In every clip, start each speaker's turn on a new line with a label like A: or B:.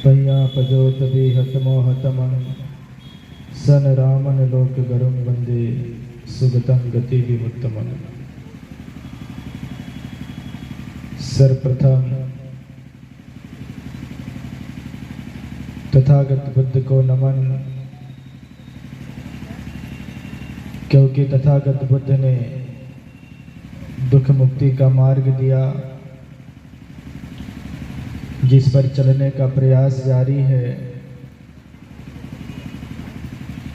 A: पय्यापजोत विहतमोहतमं सन रामन लोक गरुं वंदे सुगतं गति विमुक्तमं। सर्वप्रथम तथागत बुद्ध को नमन, क्योंकि तथागत बुद्ध ने दुख मुक्ति का मार्ग दिया, जिस पर चलने का प्रयास जारी है।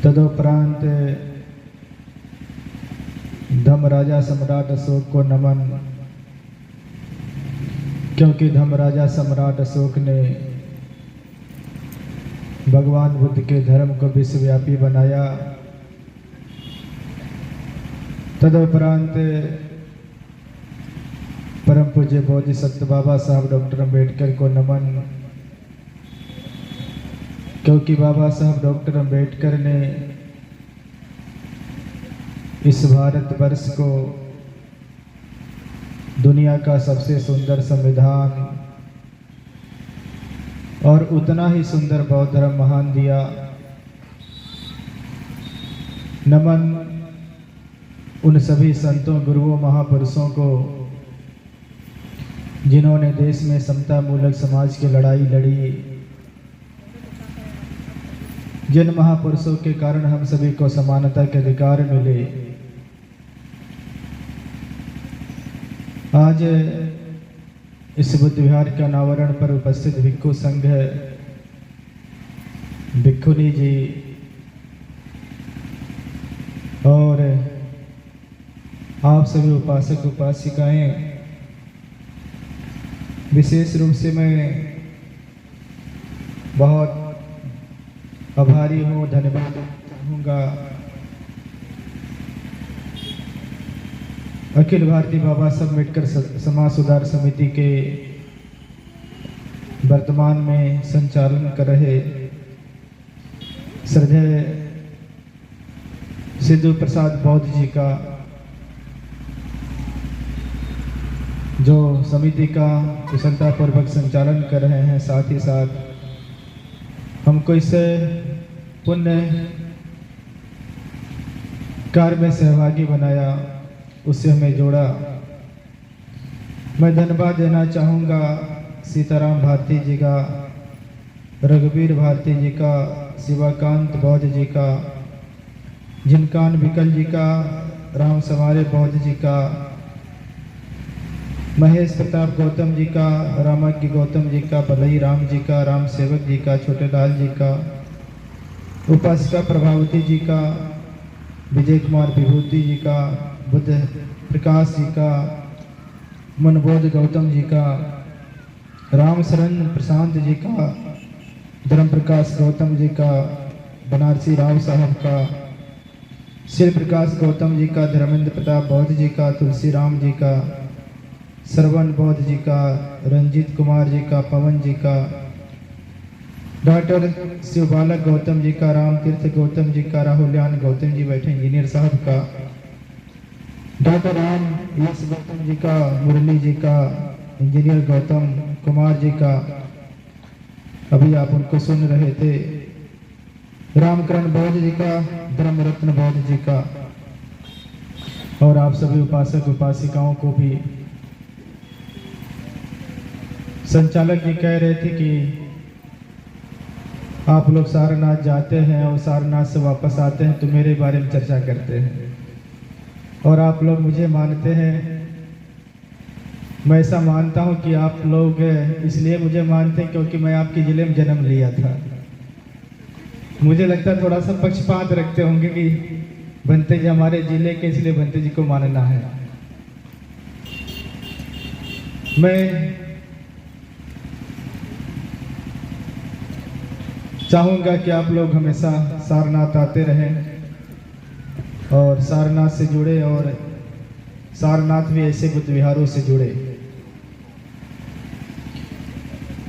A: तदुपरांत धर्मराजा सम्राट अशोक को नमन, क्योंकि धर्मराजा सम्राट अशोक ने भगवान बुद्ध के धर्म को विश्वव्यापी बनाया। तदुपरांत परम पूज्य बोधिसत्व बाबा साहब डॉक्टर अम्बेडकर को नमन, क्योंकि बाबा साहब डॉक्टर अम्बेडकर ने इस भारतवर्ष को दुनिया का सबसे सुंदर संविधान और उतना ही सुंदर बौद्ध धर्म महान दिया। नमन उन सभी संतों, गुरुओं, महापुरुषों को जिन्होंने देश में समता मूलक समाज की लड़ाई लड़ी, जिन महापुरुषों के कारण हम सभी को समानता के अधिकार मिले। आज इस बुद्ध विहार के अनावरण पर उपस्थित भिक्षु संघ, भिक्षुनी जी और आप सभी उपासक उपासिकाएं, विशेष रूप से मैं बहुत आभारी हूँ, धन्यवाद चाहूँगा अखिल भारतीय बाबा साहब अम्बेडकर समाज सुधार समिति के वर्तमान में संचालन कर रहे श्रद्धेय सिद्धू प्रसाद बौद्ध जी का, जो समिति का कुशलतापूर्वक संचालन कर रहे हैं। साथ ही साथ हमको इस पुण्य कार्य में सहभागी बनाया, उससे हमें जोड़ा। मैं धन्यवाद देना चाहूँगा सीताराम भारती जी का, रघुवीर भारती जी का, शिवाकांत बौद्ध जी का, जिनकान विकल जी का, राम समारे बौद्ध जी का, महेश प्रताप गौतम जी का, रामज्ञ गौतम जी का, बलई राम जी का, राम सेवक जी का, छोटे लाल जी का, उपासिका प्रभावती जी का, विजय कुमार विभूति जी का, बुद्ध प्रकाश जी का, मनबोध गौतम जी का, राम शरण प्रशांत जी का, धर्म प्रकाश गौतम जी का, बनारसी राव साहब का, श्री प्रकाश गौतम जी का, धर्मेंद्र प्रताप बौद्ध जी का, तुलसी राम जी का, श्रवण बौद्ध जी का, रंजीत कुमार जी का, पवन जी का, डॉक्टर शिव बालक गौतम जी का, राम तीर्थ गौतम जी का, राहुल्यान गौतम जी बैठे इंजीनियर साहब का, डॉक्टर राम यश गौतम जी का, मुरली जी का, इंजीनियर गौतम कुमार जी का, अभी आप उनको सुन रहे थे, रामकरण बौद्ध जी का, धर्मरत्न बौद्ध जी का, और आप सभी उपासक उपासिकाओं को भी। संचालक जी कह रहे थे कि आप लोग सारनाथ जाते हैं और सारनाथ से वापस आते हैं तो मेरे बारे में चर्चा करते हैं, और आप लोग मुझे मानते हैं। मैं ऐसा मानता हूं कि आप लोग इसलिए मुझे मानते हैं क्योंकि मैं आपके ज़िले में जन्म लिया था। मुझे लगता है थोड़ा सा पक्षपात रखते होंगे कि बनते जी हमारे ज़िले के, इसलिए बनते जी को मानना है। मैं चाहूँगा कि आप लोग हमेशा सारनाथ आते रहें और सारनाथ से जुड़े, और सारनाथ भी ऐसे बुद्ध विहारों से जुड़े।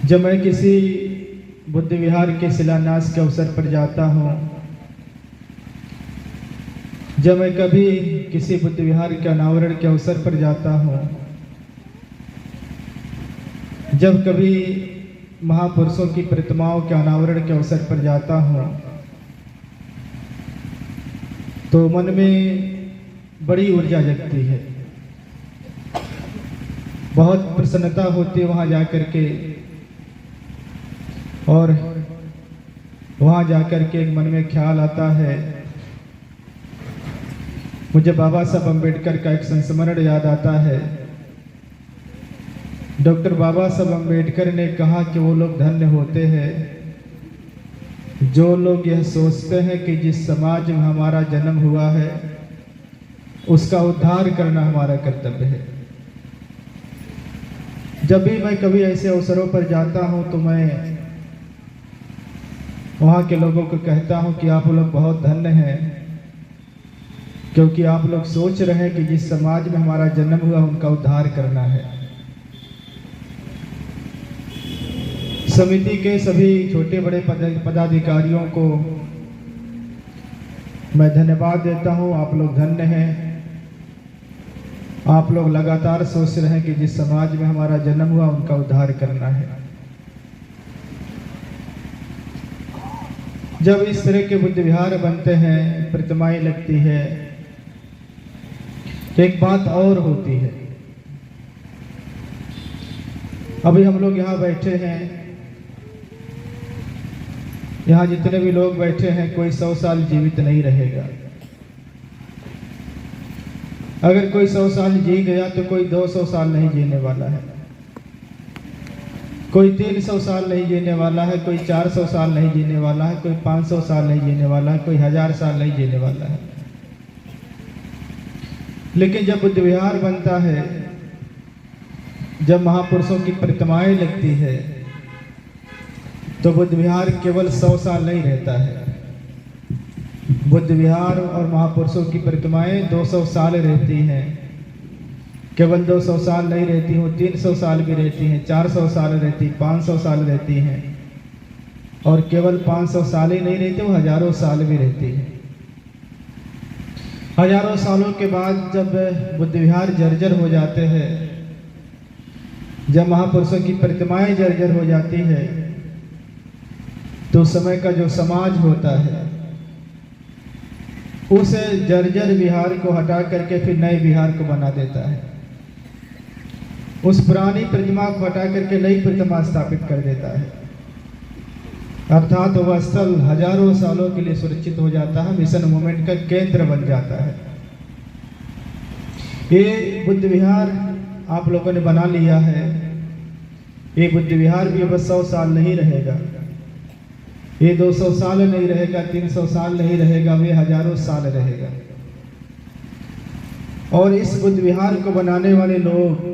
A: जब मैं किसी बुद्ध विहार के शिलान्यास के अवसर पर जाता हूँ, जब मैं कभी किसी बुद्ध विहार के अनावरण के अवसर पर जाता हूँ, जब कभी महापुरुषों की प्रतिमाओं के अनावरण के अवसर पर जाता हूँ तो मन में बड़ी ऊर्जा जगती है, बहुत प्रसन्नता होती है वहाँ जाकर के। और वहाँ जाकर के मन में ख्याल आता है, मुझे बाबा साहब अम्बेडकर का एक संस्मरण याद आता है। डॉक्टर बाबा साहब अम्बेडकर ने कहा कि वो लोग धन्य होते हैं जो लोग यह सोचते हैं कि जिस समाज में हमारा जन्म हुआ है उसका उद्धार करना हमारा कर्तव्य है। जब भी मैं कभी ऐसे अवसरों पर जाता हूं तो मैं वहाँ के लोगों को कहता हूं कि आप लोग बहुत धन्य हैं, क्योंकि आप लोग सोच रहे हैं कि जिस समाज में हमारा जन्म हुआ उनका उद्धार करना है। समिति के सभी छोटे बड़े पदाधिकारियों को मैं धन्यवाद देता हूं। आप लोग धन्य हैं। आप लोग लगातार सोच रहे हैं कि जिस समाज में हमारा जन्म हुआ उनका उद्धार करना है। जब इस तरह के बुद्ध विहार बनते हैं, प्रतिमाएं लगती है, तो एक बात और होती है। अभी हम लोग यहाँ बैठे हैं, यहाँ जितने भी लोग बैठे हैं कोई 100 साल जीवित नहीं रहेगा। अगर कोई 100 साल जी गया तो कोई 200 साल नहीं जीने वाला है, कोई 300 साल नहीं जीने वाला है, कोई 400 साल नहीं जीने वाला है, कोई 500 साल नहीं जीने वाला है, कोई 1000 साल नहीं जीने वाला है। लेकिन जब बुद्ध विहार बनता है, जब महापुरुषों की प्रतिमाएं लगती है, तो बुद्ध विहार केवल 100 साल नहीं रहता है। बुद्ध विहार और महापुरुषों की प्रतिमाएं 200 साल रहती हैं। केवल 200 साल नहीं रहती हैं, 300 साल भी रहती हैं, 400 साल रहती, 500 साल रहती हैं। और केवल 500 साल ही नहीं रहती, वो हजारों साल भी रहती हैं। हजारों सालों के बाद जब बुद्ध विहार जर्जर हो जाते हैं, जब महापुरुषों की प्रतिमाएं जर्जर हो जाती है, तो उस समय का जो समाज होता है उस जर्जर विहार को हटा करके फिर नए विहार को बना देता है। उस पुरानी प्रतिमा को हटा करके नई प्रतिमा स्थापित कर देता है। अर्थात वह स्थल हजारों सालों के लिए सुरक्षित हो जाता है, मिशन मूवमेंट का केंद्र बन जाता है। ये बुद्ध विहार आप लोगों ने बना लिया है। ये बुद्ध विहार भी बस 100 साल नहीं रहेगा, ये 200 साल नहीं रहेगा, 300 साल नहीं रहेगा, वे हजारों साल रहेगा। और इस बुद्ध विहार को बनाने वाले लोग,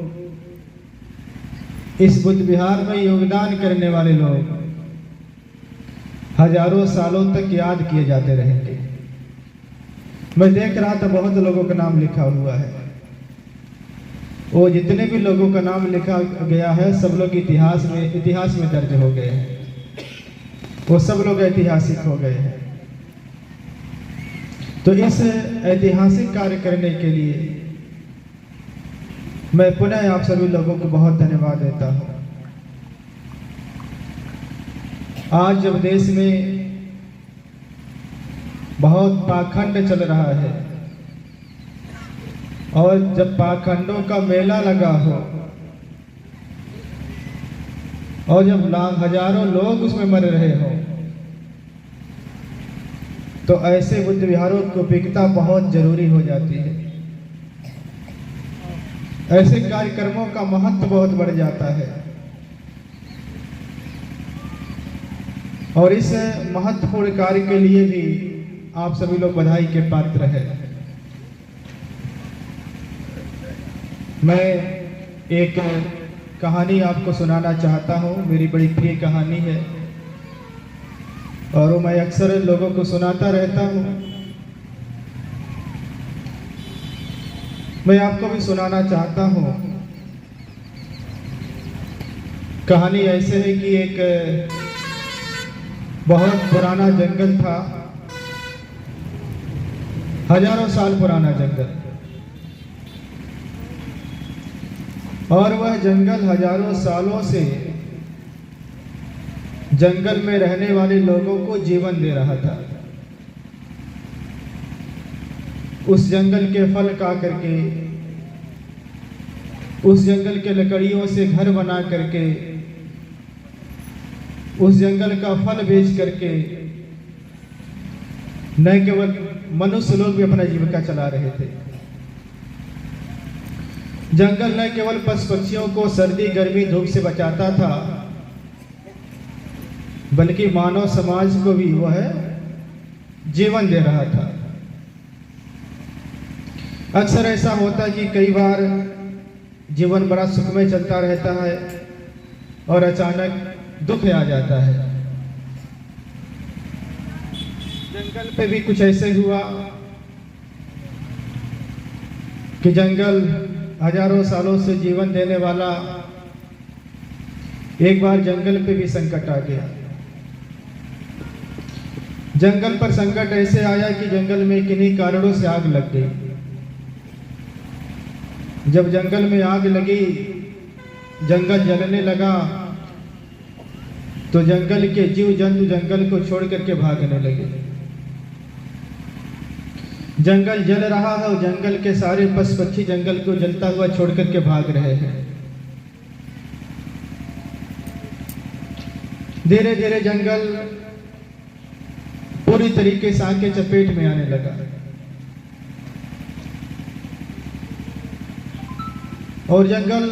A: इस बुद्ध विहार में योगदान करने वाले लोग हजारों सालों तक याद किए जाते रहेंगे। मैं देख रहा था बहुत लोगों का नाम लिखा हुआ है। वो जितने भी लोगों का नाम लिखा गया है सब लोग इतिहास में दर्ज हो गए हैं। वो सब लोग ऐतिहासिक हो गए हैं। तो इस ऐतिहासिक कार्य करने के लिए मैं पुनः आप सभी लोगों को बहुत धन्यवाद देता हूं। आज जब देश में बहुत पाखंड चल रहा है और जब पाखंडों का मेला लगा हो और जब हजारों लोग उसमें मर रहे हो, तो ऐसे बुद्ध विहारों की उपयोगिता बहुत जरूरी हो जाती है। ऐसे कार्यक्रमों का महत्व बहुत बढ़ जाता है और इस महत्वपूर्ण कार्य के लिए भी आप सभी लोग बधाई के पात्र हैं। मैं एक कहानी आपको सुनाना चाहता हूँ। मेरी बड़ी प्रिय कहानी है और वो मैं अक्सर लोगों को सुनाता रहता हूँ। मैं आपको भी सुनाना चाहता हूँ। कहानी ऐसे है कि एक बहुत पुराना जंगल था, हजारों साल पुराना जंगल, और वह जंगल हजारों सालों से जंगल में रहने वाले लोगों को जीवन दे रहा था। उस जंगल के फल खा करके, उस जंगल के लकड़ियों से घर बना करके, उस जंगल का फल बेच करके न केवल मनुष्य लोग भी अपना जीविका चला रहे थे। जंगल न केवल पशु पक्षियों को सर्दी गर्मी धूप से बचाता था, बल्कि मानव समाज को भी वह जीवन दे रहा था। अक्सर ऐसा होता है कि कई बार जीवन बड़ा सुखमय चलता रहता है और अचानक दुख आ जाता है। जंगल पे भी कुछ ऐसे हुआ कि जंगल हजारों सालों से जीवन देने वाला एक बार जंगल पे भी संकट आ गया। जंगल पर संकट ऐसे आया कि जंगल में किन्हीं कारणों से आग लग गई। जब जंगल में आग लगी, जंगल जलने लगा, तो जंगल के जीव जंतु जंगल को छोड़ करके भागने लगे। जंगल जल रहा है और जंगल के सारे पशु पक्षी जंगल को जलता हुआ छोड़ करके भाग रहे हैं। धीरे धीरे जंगल पूरी तरीके से आग के चपेट में आने लगा और जंगल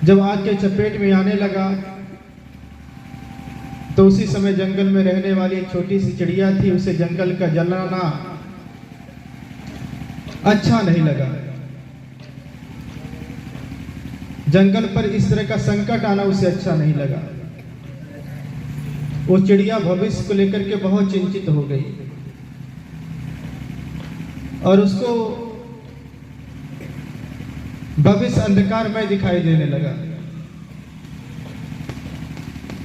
A: जब आग के चपेट में आने लगा तो उसी समय जंगल में रहने वाली एक छोटी सी चिड़िया थी। उसे जंगल का जलाना अच्छा नहीं लगा। जंगल पर इस तरह का संकट आना उसे अच्छा नहीं लगा। वो चिड़िया भविष्य को लेकर के बहुत चिंतित हो गई और उसको भविष्य अंधकारमय दिखाई देने लगा।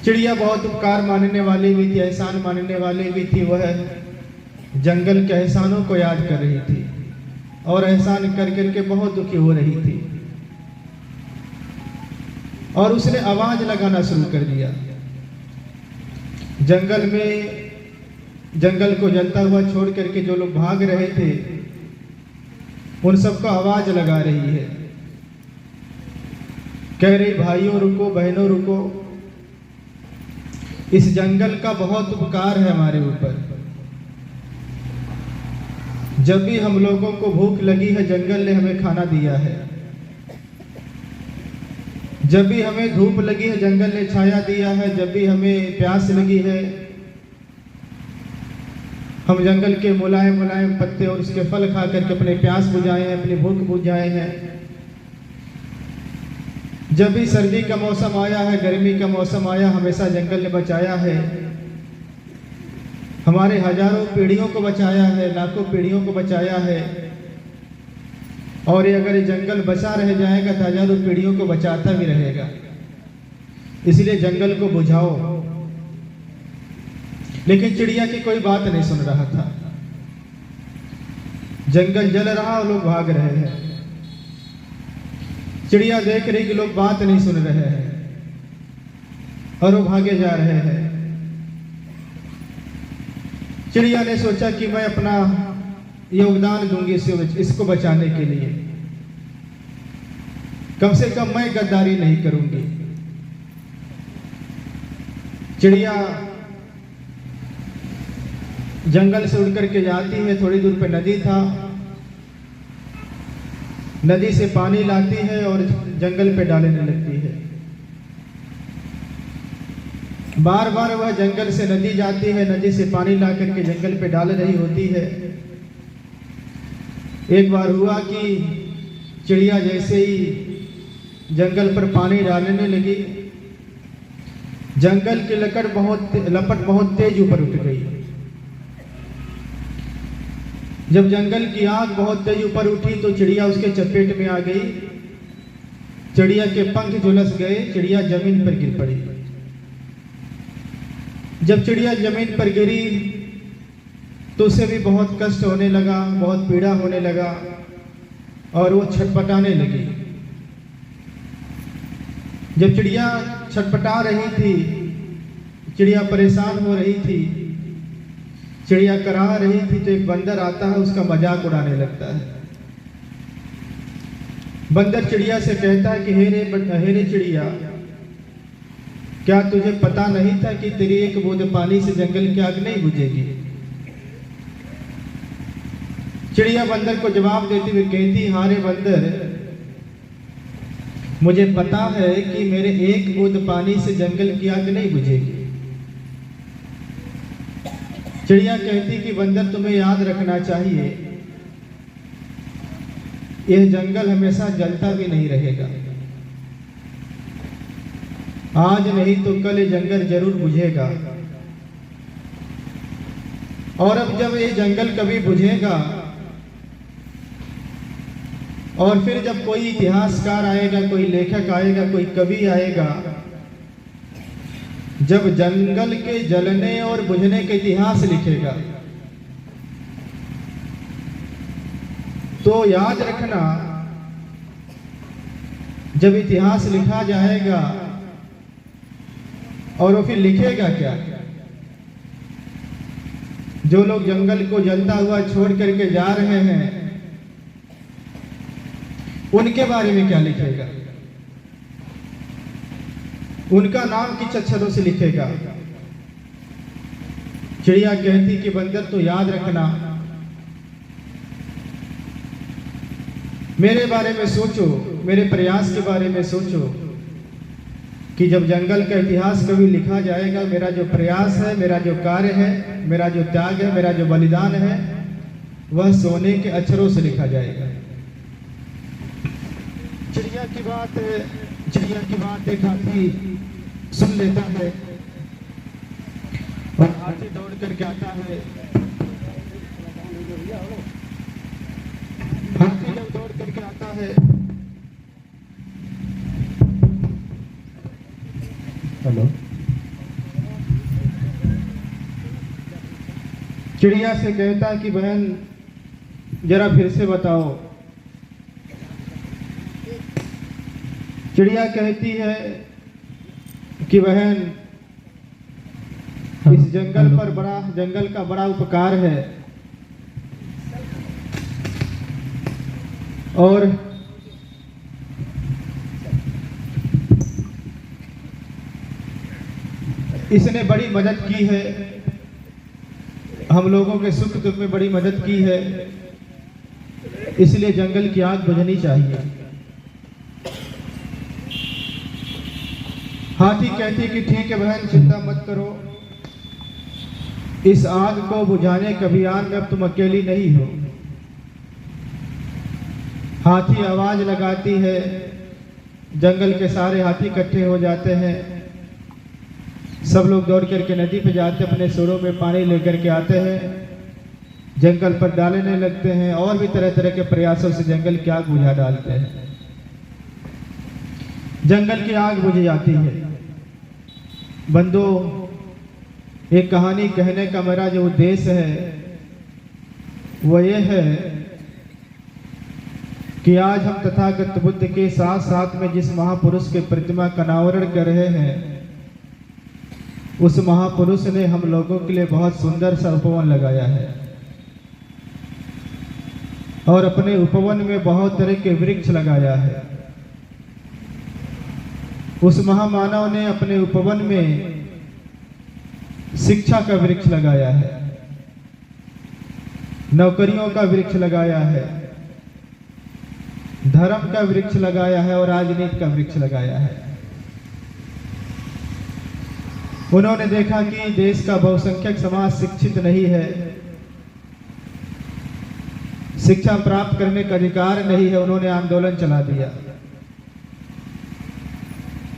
A: चिड़िया बहुत उपकार मानने वाली भी थी, एहसान मानने वाली भी थी। वह जंगल के एहसानों को याद कर रही थी और एहसान कर करके बहुत दुखी हो रही थी और उसने आवाज लगाना शुरू कर दिया। जंगल में जंगल को जलता हुआ छोड़ करके जो लोग भाग रहे थे उन सबको आवाज लगा रही है, कह रही भाइयों रुको, बहनों रुको, इस जंगल का बहुत उपकार है हमारे ऊपर। जब भी हम लोगों को भूख लगी है जंगल ने हमें खाना दिया है। जब भी हमें धूप लगी है जंगल ने छाया दिया है। जब भी हमें प्यास लगी है हम जंगल के मुलायम मुलायम पत्ते और उसके फल खा करके अपने प्यास बुझाए हैं, अपनी भूख बुझाए हैं। जब भी सर्दी का मौसम आया है, गर्मी का मौसम आया, हमेशा जंगल ने बचाया है। हमारे हजारों पीढ़ियों को बचाया है, लाखों पीढ़ियों को बचाया है। और ये अगर ये जंगल बचा रह जाएगा तो हजारों पीढ़ियों को बचाता भी रहेगा। इसलिए जंगल को बुझाओ। लेकिन चिड़िया की कोई बात नहीं सुन रहा था। जंगल जल रहा और लोग भाग रहे हैं। चिड़िया देख रही कि लोग बात नहीं सुन रहे हैं और वो भागे जा रहे हैं। चिड़िया ने सोचा कि मैं अपना योगदान दूंगी इसको बचाने के लिए। कम से कम मैं गद्दारी नहीं करूंगी। चिड़िया जंगल से उड़ करके जाती है। थोड़ी दूर पे नदी था। नदी से पानी लाती है और जंगल पे डालने लगती है। बार बार वह जंगल से नदी जाती है, नदी से पानी ला करके जंगल पे डाल रही होती है। एक बार हुआ कि चिड़िया जैसे ही जंगल पर पानी डालने लगी, जंगल की लपट बहुत तेज ऊपर उठ गई। जब जंगल की आग बहुत तेज ऊपर उठी तो चिड़िया उसके चपेट में आ गई। चिड़िया के पंख झुलस गए। चिड़िया जमीन पर गिर पड़ी। जब चिड़िया जमीन पर गिरी तो उसे भी बहुत कष्ट होने लगा, बहुत पीड़ा होने लगा और वो छटपटाने लगी। जब चिड़िया छटपटा रही थी, चिड़िया परेशान हो रही थी, चिड़िया करा रही थी, तो एक बंदर आता है, उसका मजाक उड़ाने लगता है। बंदर चिड़िया से कहता है कि हे रे चिड़िया, क्या तुझे पता नहीं था कि तेरी एक बूंद पानी से जंगल की आग नहीं बुझेगी? चिड़िया बंदर को जवाब देती हुई कहती, हाँ रे बंदर, मुझे पता है कि मेरे एक बूंद पानी से जंगल की आग नहीं बुझेगी। चिड़िया कहती कि बंदर, तुम्हें याद रखना चाहिए, यह जंगल हमेशा जलता भी नहीं रहेगा। आज नहीं तो कल ये जंगल जरूर बुझेगा, और अब जब ये जंगल कभी बुझेगा, और फिर जब कोई इतिहासकार आएगा, कोई लेखक आएगा, कोई कवि आएगा, जब जंगल के जलने और बुझने के इतिहास लिखेगा, तो याद रखना, जब इतिहास लिखा जाएगा, और वो फिर लिखेगा क्या? जो लोग जंगल को जलता हुआ छोड़ करके जा रहे हैं, उनके बारे में क्या लिखेगा? उनका नाम किस अक्षरों से लिखेगा? चिड़िया कहती कि बंदर, तो याद रखना, मेरे बारे में सोचो, मेरे प्रयास के बारे में सोचो, कि जब जंगल का इतिहास कभी लिखा जाएगा, मेरा जो प्रयास है, मेरा जो कार्य है, मेरा जो त्याग है, मेरा जो बलिदान है, वह सोने के अक्षरों से लिखा जाएगा। चिड़िया की बात एक हाथी सुन लेता है, और हाथी दौड़ करके आता है। हाथी जब दौड़ करके आता है, हेलो, चिड़िया से कहता कि बहन, जरा फिर से बताओ। चिड़िया कहती है कि बहन, इस जंगल का बड़ा उपकार है, और इसने बड़ी मदद की है, हम लोगों के सुख दुख में बड़ी मदद की है, इसलिए जंगल की आग बुझनी चाहिए। हाथी कहती कि ठीक है बहन, चिंता मत करो, इस आग को बुझाने के अभियान में अब तुम अकेली नहीं हो। हाथी आवाज लगाती है, जंगल के सारे हाथी इकट्ठे हो जाते हैं, सब लोग दौड़ करके नदी पे जाते, अपने सुरों में पानी लेकर के आते हैं, जंगल पर डालने लगते हैं, और भी तरह तरह के प्रयासों से जंगल की आग बुझा डालते हैं। जंगल की आग बुझ जाती है। बंदो, एक कहानी कहने का मेरा जो उद्देश्य है वो ये है कि आज हम तथागत बुद्ध के साथ साथ में जिस महापुरुष के प्रतिमा का अनावरण कर रहे हैं, उस महापुरुष ने हम लोगों के लिए बहुत सुंदर सा उपवन लगाया है, और अपने उपवन में बहुत तरह के वृक्ष लगाया है। उस महामानव ने अपने उपवन में शिक्षा का वृक्ष लगाया है, नौकरियों का वृक्ष लगाया है, धर्म का वृक्ष लगाया है, और राजनीति का वृक्ष लगाया है। उन्होंने देखा कि देश का बहुसंख्यक समाज शिक्षित नहीं है, शिक्षा प्राप्त करने का अधिकार नहीं है। उन्होंने आंदोलन चला दिया।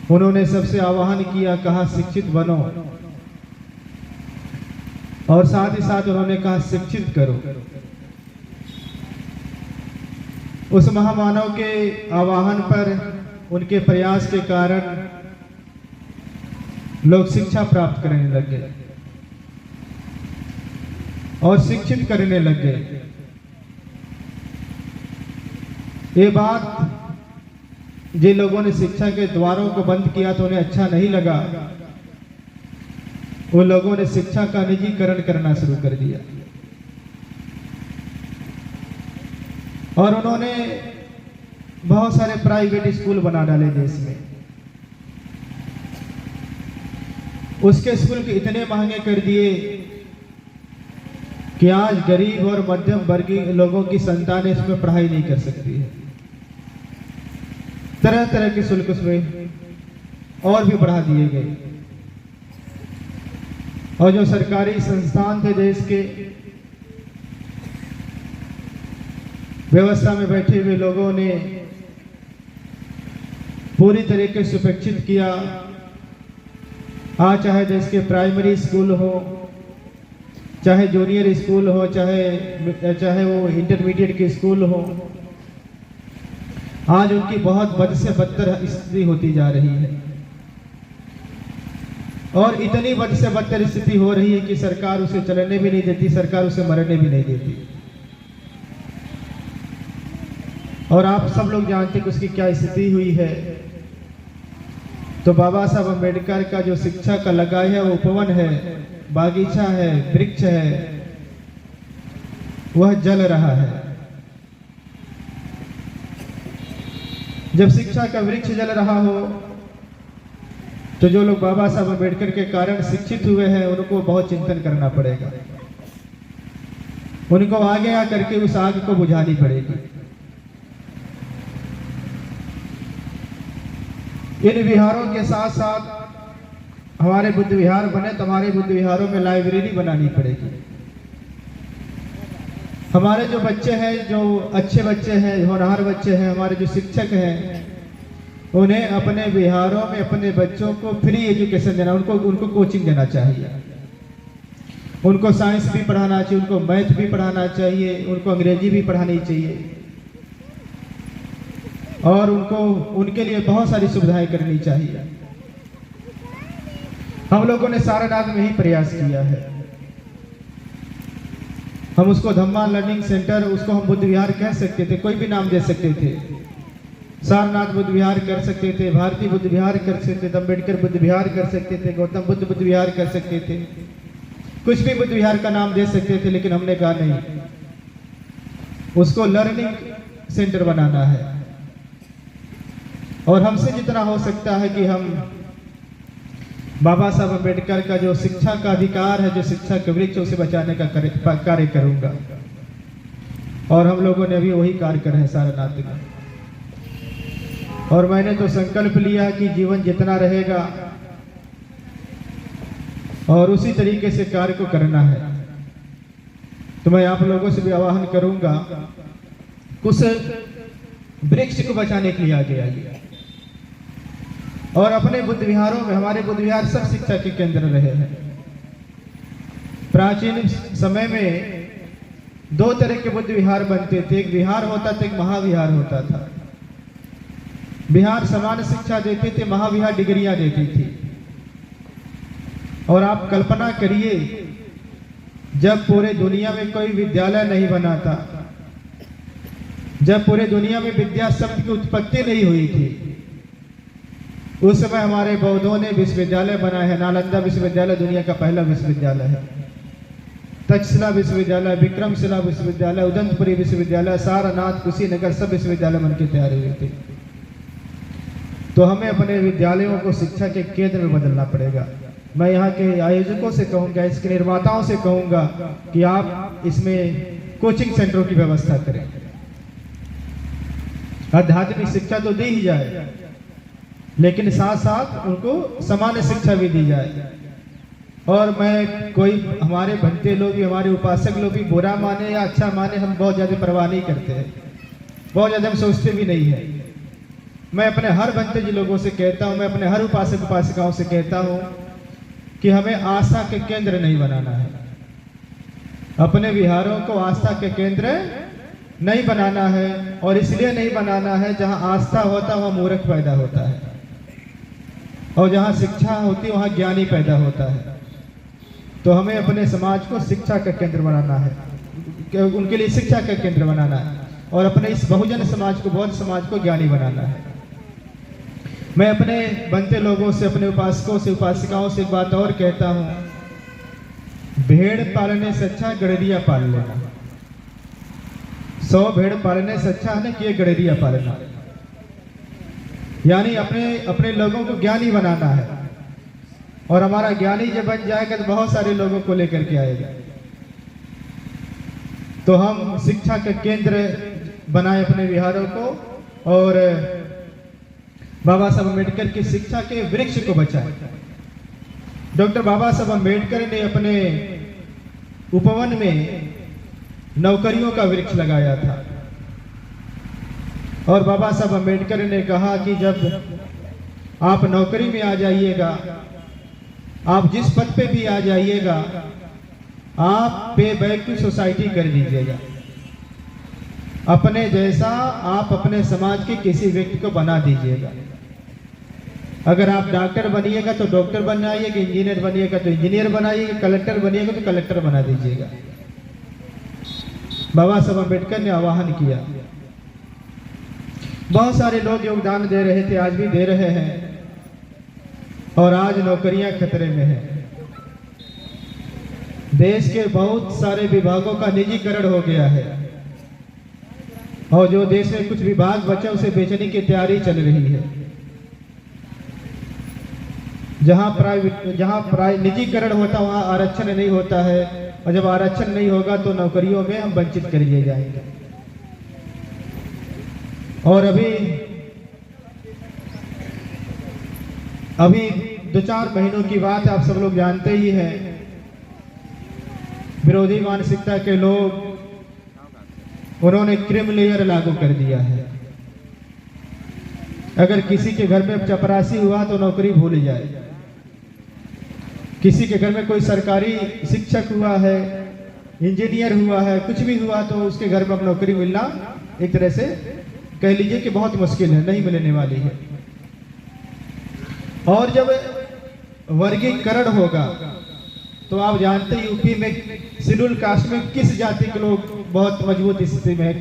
A: उन्होंने सबसे आह्वान किया, कहा शिक्षित बनो, और साथ ही साथ उन्होंने कहा शिक्षित करो। उस महामानव के आह्वान पर, उनके प्रयास के कारण लोग शिक्षा प्राप्त करने लग गए और शिक्षित करने लग गए। ये बात जिन लोगों ने शिक्षा के द्वारों को बंद किया तो उन्हें अच्छा नहीं लगा, उन लोगों ने शिक्षा का निजीकरण करना शुरू कर दिया और उन्होंने बहुत सारे प्राइवेट स्कूल बना डाले देश में। उसके स्कूल के इतने महंगे कर दिए कि आज गरीब और मध्यम वर्गीय लोगों की संतानें इसमें पढ़ाई नहीं कर सकती है। तरह तरह के शुल्क उसमें और भी बढ़ा दिए गए और जो सरकारी संस्थान थे देश के, व्यवस्था में बैठे हुए लोगों ने पूरी तरीके से उपेक्षित किया। आज चाहे देश के प्राइमरी स्कूल हो, चाहे जूनियर स्कूल हो, चाहे वो इंटरमीडिएट के स्कूल हो, आज उनकी बहुत बद से बदतर स्थिति होती जा रही है और इतनी बद से बदतर स्थिति हो रही है कि सरकार उसे चलने भी नहीं देती, सरकार उसे मरने भी नहीं देती। और आप सब लोग जानते हैं कि उसकी क्या स्थिति हुई है। तो बाबा साहब अम्बेडकर का जो शिक्षा का लगाई है वो उपवन है, बागीचा है, वृक्ष है, वह जल रहा है। जब शिक्षा का वृक्ष जल रहा हो तो जो लोग बाबा साहब अम्बेडकर के कारण शिक्षित हुए हैं उनको बहुत चिंतन करना पड़ेगा, उनको आगे आकर के उस आग को बुझानी पड़ेगी। इन विहारों के साथ साथ हमारे बुद्ध विहार बने तो हमारे बुद्ध विहारों में लाइब्रेरी बनानी पड़ेगी। हमारे जो बच्चे हैं, जो अच्छे बच्चे हैं, होनहार बच्चे हैं, हमारे जो शिक्षक हैं, उन्हें अपने विहारों में अपने बच्चों को फ्री एजुकेशन देना, उनको कोचिंग देना चाहिए। उनको साइंस भी पढ़ाना चाहिए, उनको मैथ भी पढ़ाना चाहिए, उनको अंग्रेजी भी पढ़ानी चाहिए और उनके लिए बहुत सारी सुविधाएं करनी चाहिए। हम लोगों ने सारनाथ में ही प्रयास किया है। हम उसको धम्मा लर्निंग सेंटर, उसको हम बुद्ध विहार कह सकते थे, कोई भी नाम दे सकते थे। सारनाथ बुद्ध विहार कर सकते थे, भारतीय बुद्ध विहार कर सकते थे, अम्बेडकर बुद्ध विहार कर सकते थे, गौतम बुद्ध विहार कर सकते थे, कुछ भी बुद्ध विहार का नाम दे सकते थे। लेकिन हमने कहा नहीं, उसको लर्निंग सेंटर बनाना है और हमसे जितना हो सकता है कि हम बाबा साहब अम्बेडकर का जो शिक्षा का अधिकार है, जो शिक्षा के वृक्ष, उसे बचाने का कार्य करूंगा। और हम लोगों ने अभी वही कार्य कर रहे हैं सारनाथ में। और मैंने तो संकल्प लिया कि जीवन जितना रहेगा और उसी तरीके से कार्य को करना है। तो मैं आप लोगों से भी आह्वान करूंगा, कुछ वृक्ष को बचाने के लिए आगे आइए और अपने बुद्ध विहारों में, हमारे बुद्ध विहार सब शिक्षा के केंद्र रहे हैं। प्राचीन समय में दो तरह के बुद्ध विहार बनते थे, एक विहार होता था, एक महाविहार होता था। विहार समान शिक्षा देते थे, महाविहार डिग्रियां देती थी। और आप कल्पना करिए, जब पूरे दुनिया में कोई विद्यालय नहीं बना था, जब पूरे दुनिया में विद्या शब्द की उत्पत्ति नहीं हुई थी, उस समय हमारे बौद्धों ने विश्वविद्यालय बनाया है। नालंदा विश्वविद्यालय दुनिया का पहला विश्वविद्यालय है। तक्षशिला विश्वविद्यालय, विक्रमशिला विश्वविद्यालय, उदंतपुरी विश्वविद्यालय, सारनाथ, कुशीनगर, सब विश्वविद्यालय बनकर तैयार हुए थे। तो हमें अपने विद्यालयों को शिक्षा के केंद्र में बदलना पड़ेगा। मैं यहाँ के आयोजकों से कहूँगा, इसके निर्माताओं से कहूँगा कि आप इसमें कोचिंग सेंटरों की व्यवस्था करें। आध्यात्मिक शिक्षा तो दी ही जाए, लेकिन साथ साथ उनको सामान्य शिक्षा भी दी जाए। और मैं कोई, हमारे भक्ति लोग भी, हमारे उपासक लोग भी बुरा माने या अच्छा माने, हम बहुत ज़्यादा परवाह नहीं करते हैं, बहुत ज़्यादा हम सोचते भी नहीं है। मैं अपने हर भक्ति जी लोगों से कहता हूँ, मैं अपने हर उपासक उपासिकाओं से कहता हूँ कि हमें आस्था के केंद्र नहीं बनाना है। अपने विहारों को आस्था के केंद्र नहीं बनाना है। और इसलिए नहीं बनाना है, जहाँ आस्था होता है वहाँ मूर्ख पैदा होता है, और जहाँ शिक्षा होती है वहाँ ज्ञानी पैदा होता है। तो हमें अपने समाज को शिक्षा का केंद्र बनाना है, उनके लिए शिक्षा का केंद्र बनाना है, और अपने इस बहुजन समाज को, बौद्ध समाज को ज्ञानी बनाना है। मैं अपने बनते लोगों से, अपने उपासकों से, उपासिकाओं से एक बात और कहता हूँ, भेड़ पालने से अच्छा गड़ेरिया पाल लेना। 100 भेड़ पालने से अच्छा है ना कि ये गड़ेरिया पालना। यानी अपने अपने लोगों को ज्ञानी बनाना है, और हमारा ज्ञानी जब बन जाएगा तो बहुत सारे लोगों को लेकर के आएगा। तो हम शिक्षा का केंद्र बनाए अपने विहारों को, और बाबा साहब अम्बेडकर की शिक्षा के वृक्ष को बचाए। डॉक्टर बाबा साहब अम्बेडकर ने अपने उपवन में नौकरियों का वृक्ष लगाया था, और बाबा साहब अम्बेडकर ने कहा कि जब आप नौकरी में आ जाइएगा, आप जिस पद पे भी आ जाइएगा, आप पे बैक टू सोसाइटी कर दीजिएगा। अपने जैसा आप अपने समाज के किसी व्यक्ति को बना दीजिएगा। अगर आप डॉक्टर बनिएगा तो डॉक्टर बनाइएगा, इंजीनियर बनिएगा तो इंजीनियर बनाइएगा, कलेक्टर बनिएगा तो कलेक्टर बना दीजिएगा। बाबा साहब अम्बेडकर ने आह्वान किया। बहुत सारे लोग योगदान दे रहे थे, आज भी दे रहे हैं, और आज नौकरियां खतरे में हैं। देश के बहुत सारे विभागों का निजीकरण हो गया है, और जो देश में कुछ विभाग बचे उसे बेचने की तैयारी चल रही है। जहां निजीकरण होता है वहां आरक्षण नहीं होता है, और जब आरक्षण नहीं होगा तो नौकरियों में हम वंचित कर दिए जाएंगे। और अभी 2-4 महीनों की बात आप सब लोग जानते ही हैं, विरोधी मानसिकता के लोग, उन्होंने क्रीम लेयर लागू कर दिया है। अगर किसी के घर में चपरासी हुआ तो नौकरी भूल जाए, किसी के घर में कोई सरकारी शिक्षक हुआ है, इंजीनियर हुआ है, कुछ भी हुआ तो उसके घर में अब नौकरी मिलना एक तरह से कह लीजिए कि बहुत मुश्किल है, नहीं मिलने वाली है। और जब वर्गीकरण होगा तो आप जानते हैं यूपी में शेड्यूल कास्ट में किस जाति के लोग बहुत मजबूत स्थिति में है,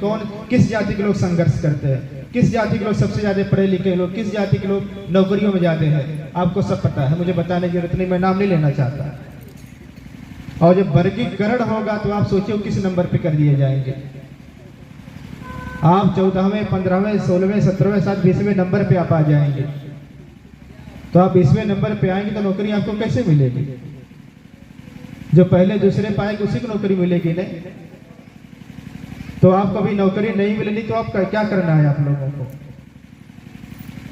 A: किस जाति के लोग संघर्ष करते हैं, किस जाति के लोग सबसे ज्यादा पढ़े लिखे लोग, किस जाति के लोग नौकरियों में जाते हैं, आपको सब पता है, मुझे बताने की जरूरत नहीं, मैं नाम नहीं लेना चाहता। और जब वर्गीकरण होगा तो आप सोचिए किस नंबर पे कर दिए जाएंगे। आप 14वें, 15वें, 16वें, 17वें, 20वें नंबर पे आप आ जाएंगे। तो आप 20वें नंबर पे आएंगे तो नौकरी आपको कैसे मिलेगी? जो पहले दूसरे पाएंगे उसी को नौकरी मिलेगी नहीं। तो आपको अभी नौकरी नहीं मिलेगी तो आप क्या करना है आप लोगों को?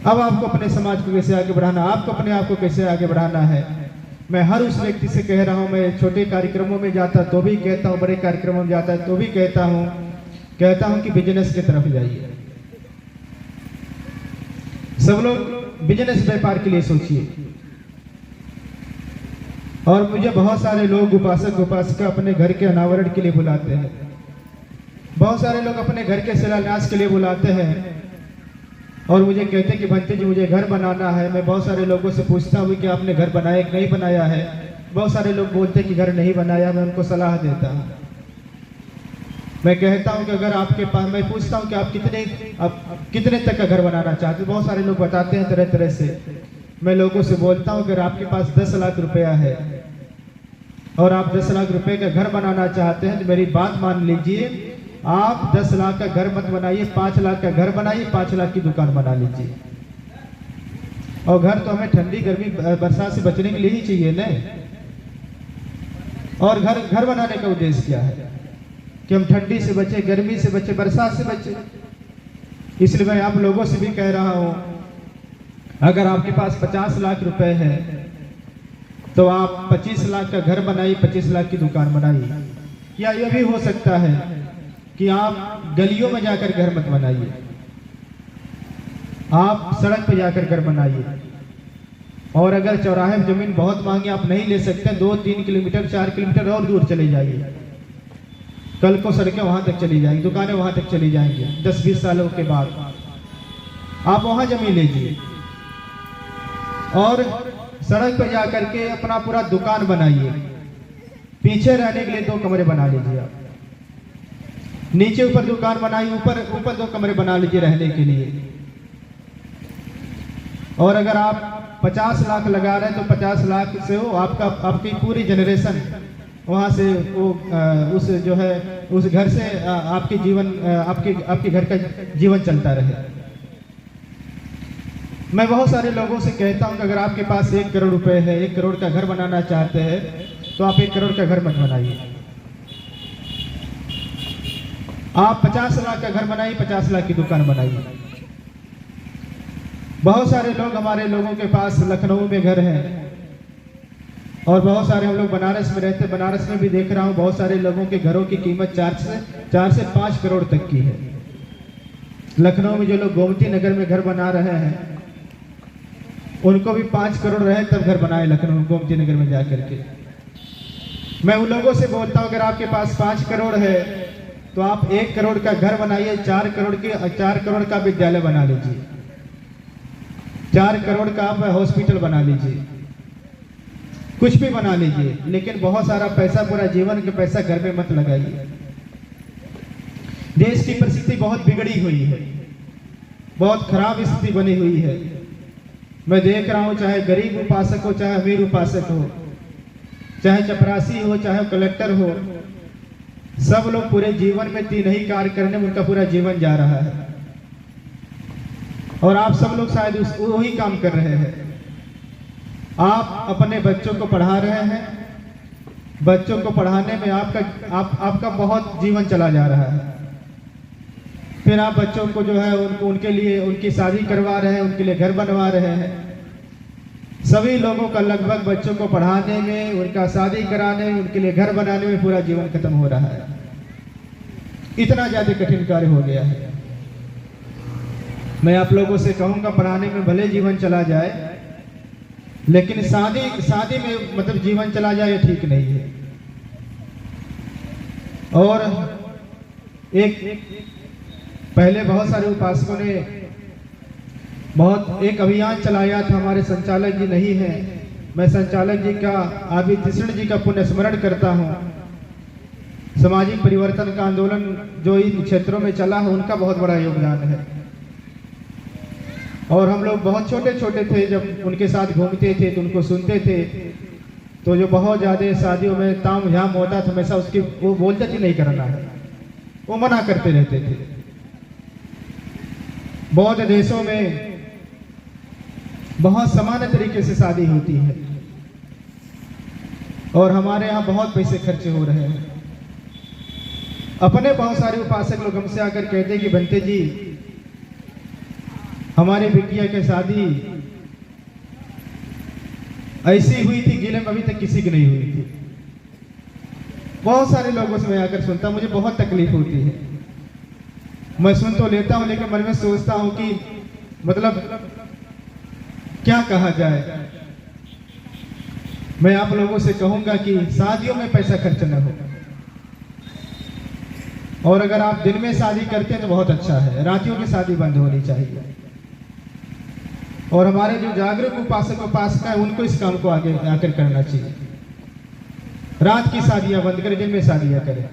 A: अब आपको अपने समाज को कैसे आगे बढ़ाना, आपको अपने आप को कैसे आगे बढ़ाना है। मैं हर उस व्यक्ति से कह रहा हूं, मैं छोटे कार्यक्रमों में जाता तो भी कहता हूं, बड़े कार्यक्रमों में जाता है तो भी कहता हूं कि बिजनेस की तरफ जाइए। सब लोग बिजनेस व्यापार के लिए सोचिए। और मुझे बहुत सारे लोग उपासक उपासिका अपने घर के अनावरण के लिए बुलाते हैं, बहुत सारे लोग अपने घर के शिलान्यास के लिए बुलाते हैं, और मुझे कहते हैं कि भंते जी मुझे घर बनाना है। मैं बहुत सारे लोगों से पूछता हूँ कि आपने घर बनाया कि नहीं बनाया है। बहुत सारे लोग बोलते हैं कि घर नहीं बनाया। मैं उनको सलाह देता हूँ, मैं कहता हूँ कि अगर आपके पास, मैं पूछता हूँ कि आप कितने तक का घर बनाना चाहते हैं। बहुत सारे लोग बताते हैं तरह तरह से। मैं लोगों से बोलता हूँ अगर आपके पास 10 लाख रुपया है और आप 10 लाख रुपए का घर बनाना चाहते हैं तो मेरी बात मान लीजिए, आप 10 लाख का घर मत बनाइए, 5 लाख का घर बनाइए, 5 लाख की दुकान बना लीजिए। और घर तो हमें ठंडी गर्मी बरसात से बचने के लिए ही चाहिए ना। और घर बनाने का उद्देश्य क्या है कि हम ठंडी से बचे, गर्मी से बचे, बरसात से बचे। इसलिए मैं आप लोगों से भी कह रहा हूं, अगर आपके पास 50 लाख रुपए है तो आप 25 लाख का घर बनाइए, 25 लाख की दुकान बनाइए। या यह भी हो सकता है कि आप गलियों में जाकर घर मत बनाइए, आप सड़क पे जाकर घर बनाइए। और अगर चौराहे में जमीन बहुत महंगी आप नहीं ले सकते, 2-3 किलोमीटर 4 किलोमीटर और दूर चले जाइए। कल को सड़कें वहां तक चली जाएंगी, दुकानें वहां तक चली जाएंगी। 10-20 सालों के बाद आप वहां जमीन लीजिए और सड़क पर जाकर के अपना पूरा दुकान बनाइए। पीछे रहने के लिए 2 कमरे बना लीजिए, आप नीचे ऊपर दुकान बनाइए, ऊपर 2 कमरे बना लीजिए रहने के लिए। और अगर आप 50 लाख लगा रहे हैं तो 50 लाख से हो आपकी पूरी जनरेशन वहाँ से वो उस जो है उस घर से आपके जीवन आपके घर का जीवन चलता रहे। मैं बहुत सारे लोगों से कहता हूँ कि अगर आपके पास 1 करोड़ रुपए है, 1 करोड़ का घर बनाना चाहते हैं तो आप 1 करोड़ का घर मत बनाइए। आप 50 लाख का घर बनाइए, 50 लाख की दुकान बनाइए। बहुत सारे लोग हमारे लोगों के पास लखनऊ में घर है और बहुत सारे हम लोग बनारस में रहते हैं। बनारस में भी देख रहा हूँ बहुत सारे लोगों के घरों की कीमत 4 से 5 करोड़ तक की है। लखनऊ में जो लोग गोमती नगर में घर बना रहे हैं उनको भी 5 करोड़ रहे तब घर बनाए लखनऊ गोमती नगर में जाकर के। मैं उन लोगों से बोलता हूँ अगर आपके पास 5 करोड़ है तो आप 1 करोड़ का घर बनाइए, 4 करोड़ का विद्यालय बना लीजिए, 4 करोड़ का आप हॉस्पिटल बना लीजिए, कुछ भी बना लीजिए, लेकिन बहुत सारा पैसा पूरा जीवन का पैसा घर में मत लगाइए। देश की परिस्थिति बहुत बिगड़ी हुई है, बहुत खराब स्थिति बनी हुई है। मैं देख रहा हूं चाहे गरीब उपासक हो, चाहे अमीर उपासक हो, चाहे चपरासी हो, चाहे कलेक्टर हो, सब लोग पूरे जीवन में 3 ही कार्य करने में उनका पूरा जीवन जा रहा है और आप सब लोग शायद वही काम कर रहे हैं। आप अपने बच्चों को पढ़ा रहे हैं, बच्चों को पढ़ाने में आपका बहुत जीवन चला जा रहा है। फिर आप बच्चों को जो है उनके लिए उनकी शादी करवा रहे हैं, उनके लिए घर बनवा रहे हैं। सभी लोगों का लगभग बच्चों को पढ़ाने में, उनका शादी कराने में, उनके लिए घर बनाने में पूरा जीवन खत्म हो रहा है। इतना ज्यादा कठिन कार्य हो गया है। मैं आप लोगों से कहूंगा पढ़ाने में भले जीवन चला जाए, लेकिन शादी में मतलब जीवन चला जाए ठीक नहीं है। और पहले बहुत सारे उपासकों ने एक अभियान चलाया था, हमारे संचालक जी नहीं है। मैं संचालक जी का आबिद कृष्ण जी का पुण्य स्मरण करता हूँ। सामाजिक परिवर्तन का आंदोलन जो इन क्षेत्रों में चला है उनका बहुत बड़ा योगदान है। और हम लोग बहुत छोटे छोटे थे जब उनके साथ घूमते थे तो उनको सुनते थे, तो जो बहुत ज़्यादा शादियों में ताम झाम होता था हमेशा उसकी वो बोलते थे नहीं करना है, वो मना करते रहते थे। बौद्ध देशों में बहुत समान तरीके से शादी होती है और हमारे यहाँ बहुत पैसे खर्चे हो रहे हैं। अपने बहुत सारे उपासक लोग हमसे आकर कहते हैं कि बंते जी हमारे बिटिया की शादी ऐसी हुई थी गिले में अभी तक किसी की नहीं हुई थी। बहुत सारे लोगों से मैं आकर सुनता हूँ, मुझे बहुत तकलीफ होती है। मैं सुन तो लेता हूँ लेकिन मन में सोचता हूँ कि मतलब क्या कहा जाए। मैं आप लोगों से कहूंगा कि शादियों में पैसा खर्च न हो, और अगर आप दिन में शादी करते हैं तो बहुत अच्छा है, रातियों की शादी बंद होनी चाहिए। और हमारे जो जागरूक उपासक उपासिका है उनको इस काम को आगे आकर करना चाहिए। रात की शादियां बंद करें, दिन में शादियां करें।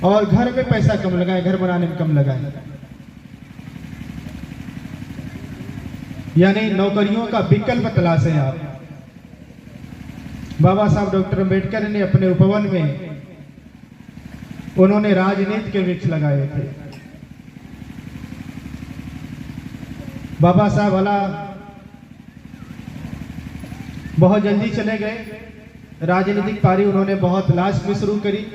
A: और घर में पैसा कम लगाएं, घर बनाने में कम लगाएं। यानी नौकरियों का विकल्प तलाशें आप। बाबा साहब डॉक्टर अम्बेडकर ने अपने उपवन में उन्होंने राजनीति के वृक्ष लगाए थे। बाबा साहब भला बहुत जल्दी चले गए, राजनीतिक पारी उन्होंने बहुत लास्ट में शुरू करी।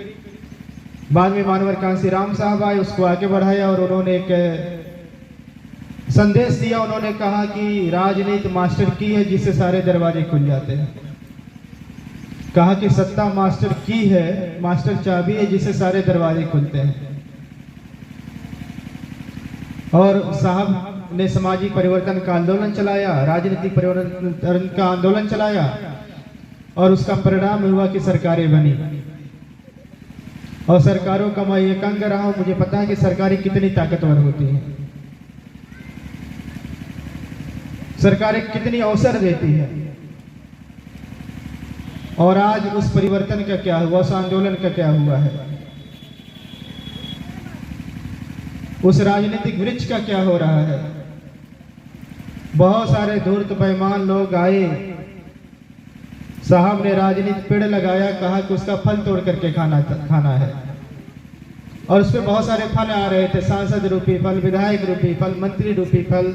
A: बाद में मानवर कांसी राम साहब आए, उसको आगे बढ़ाया और उन्होंने एक संदेश दिया। उन्होंने कहा कि राजनीति मास्टर की है जिससे सारे दरवाजे खुल जाते हैं। कहा कि सत्ता मास्टर की है, मास्टर चाबी है जिससे सारे दरवाजे खुलते हैं। और साहब ने सामाजिक परिवर्तन का आंदोलन चलाया, राजनीतिक परिवर्तन का आंदोलन चलाया और उसका परिणाम हुआ कि सरकारें बनी। और सरकारों का मैं एक अंग रहा हूं, मुझे पता है कि सरकारें कितनी ताकतवर होती हैं, सरकारें कितनी अवसर देती है। और आज उस परिवर्तन का क्या हुआ, उस आंदोलन का क्या हुआ है, उस राजनीतिक वृक्ष का क्या हो रहा है। बहुत सारे धूर्त बेईमान लोग आए, साहब ने राजनीति पेड़ लगाया, कहा कि उसका फल तोड़ करके खाना है, और उसमें बहुत सारे फल आ रहे थे, सांसद रूपी फल, विधायक रूपी फल, मंत्री रूपी फल,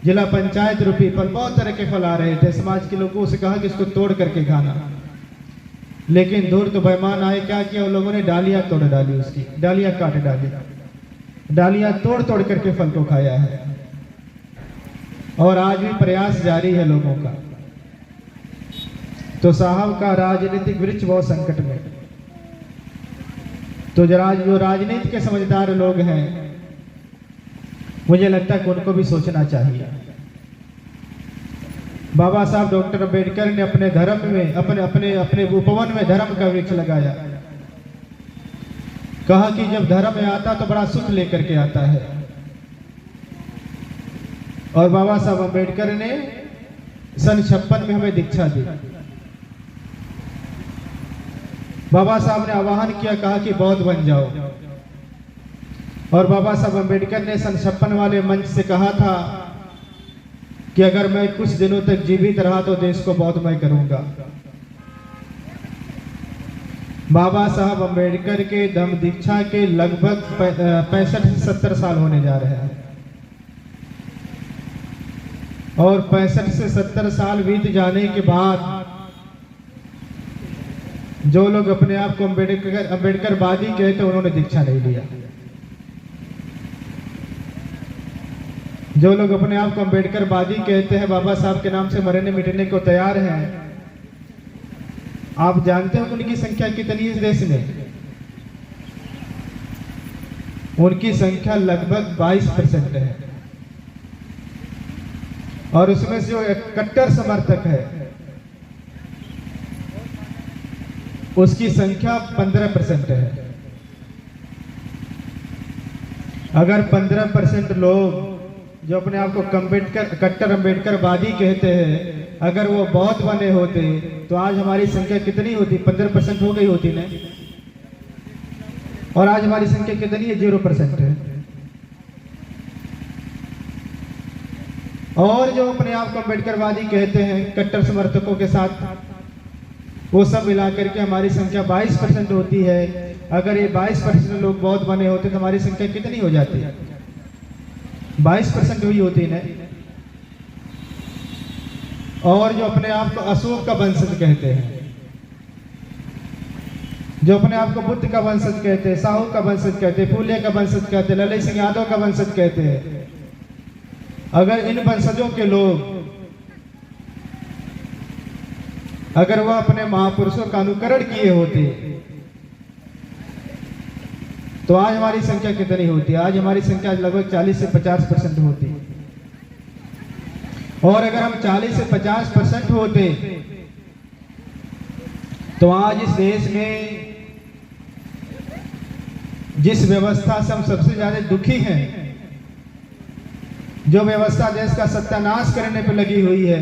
A: जिला पंचायत रूपी फल, बहुत तरह के फल आ रहे थे। समाज के लोगों से कहा कि इसको तोड़ करके खाना, लेकिन धूर्त बेईमान आए, क्या किया उन लोगों ने, डालियां तोड़ डाली, उसकी डालियां काट डाली, डालियां तोड़ तोड़ करके फल को खाया है। और आज भी प्रयास जारी है लोगों का। तो साहब का राजनीतिक वृक्ष बहुत संकट में। तो जो राजनीति के समझदार लोग हैं, मुझे लगता है कि उनको भी सोचना चाहिए। बाबा साहब डॉक्टर अम्बेडकर ने अपने धर्म में, अपने उपवन में धर्म का वृक्ष लगाया। कहा कि जब धर्म में आता तो बड़ा सुख लेकर के आता है। और बाबा साहब अम्बेडकर ने सन 56 में हमें दीक्षा दी। बाबा साहब ने आह्वान किया, कहा कि बौद्ध बन जाओ। और बाबा साहब अम्बेडकर ने सन 56 वाले मंच से कहा था कि अगर मैं कुछ दिनों तक जीवित रहा तो देश को बौद्ध मैं करूंगा। बाबा साहब अम्बेडकर के धम्म दीक्षा के लगभग 65 से 70 साल होने जा रहे हैं, और 65 से 70 साल बीत जाने के बाद जो लोग अपने आप को अम्बेडकरवादी कहते उन्होंने दीक्षा नहीं लिया। जो लोग अपने आप को अम्बेडकरवादी कहते हैं, बाबा साहब के नाम से मरने मिटने को तैयार हैं, आप जानते हैं उनकी संख्या कितनी है इस देश में? उनकी संख्या लगभग 22% है, और उसमें से जो कट्टर समर्थक है उसकी संख्या 15% है। अगर 15% लोग जो अपने आप को कट्टर अम्बेडकरवादी कहते हैं, अगर वो बौद्ध बने होते तो आज हमारी संख्या कितनी होती? 15% हो गई होती ना। और आज हमारी संख्या कितनी है? 0% है। और जो अपने आप को अम्बेडकरवादी कहते हैं कट्टर समर्थकों के साथ, वो सब मिलाकर के हमारी संख्या 22% होती है। अगर ये 22% लोग बौद्ध बने होते तो हमारी संख्या कितनी हो जाती है? 22% हुई होती ना। और जो अपने आप को अशोक का वंशज कहते हैं, जो अपने आप को बुद्ध का वंशज कहते हैं, साहू का वंशज कहते हैं, फूले का वंशज कहते हैं, ललित सिंह यादव का वंशज कहते हैं, अगर इन वंशजों के लोग अगर वह अपने महापुरुषों का अनुकरण किए होते तो आज हमारी संख्या कितनी होती? आज हमारी संख्या लगभग 40 से 50% होती। और अगर हम 40 से 50% होते तो आज इस देश में जिस व्यवस्था से हम सबसे ज्यादा दुखी हैं, जो व्यवस्था देश का सत्यानाश करने पर लगी हुई है,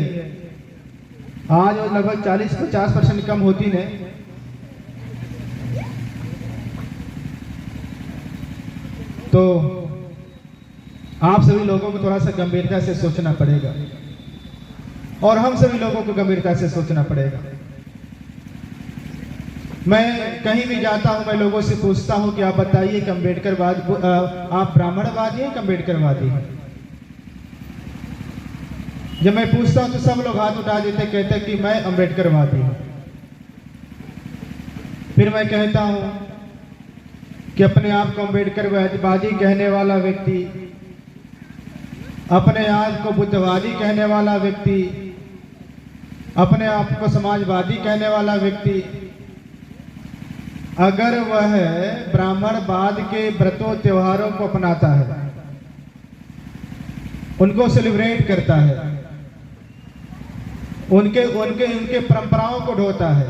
A: आज वो लगभग 40-50% कम होती ने। तो आप सभी लोगों को थोड़ा सा गंभीरता से सोचना पड़ेगा, और हम सभी लोगों को गंभीरता से सोचना पड़ेगा। मैं कहीं भी जाता हूं, मैं लोगों से पूछता हूं कि आप बताइए कि अम्बेडकरवाद, आप ब्राह्मणवादी हैं कि अम्बेडकरवादी हैं? जब मैं पूछता हूं तो सब लोग हाथ उठा देते, कहते कि मैं अम्बेडकरवादी हूं। फिर मैं कहता हूं कि अपने आप को अम्बेडकरवादी कहने वाला व्यक्ति, अपने आप को बुद्धवादी कहने वाला व्यक्ति, अपने आप को समाजवादी कहने वाला व्यक्ति, अगर वह ब्राह्मणवाद के व्रतों त्योहारों को अपनाता है, उनको सेलिब्रेट करता है, उनके परंपराओं को ढोता है,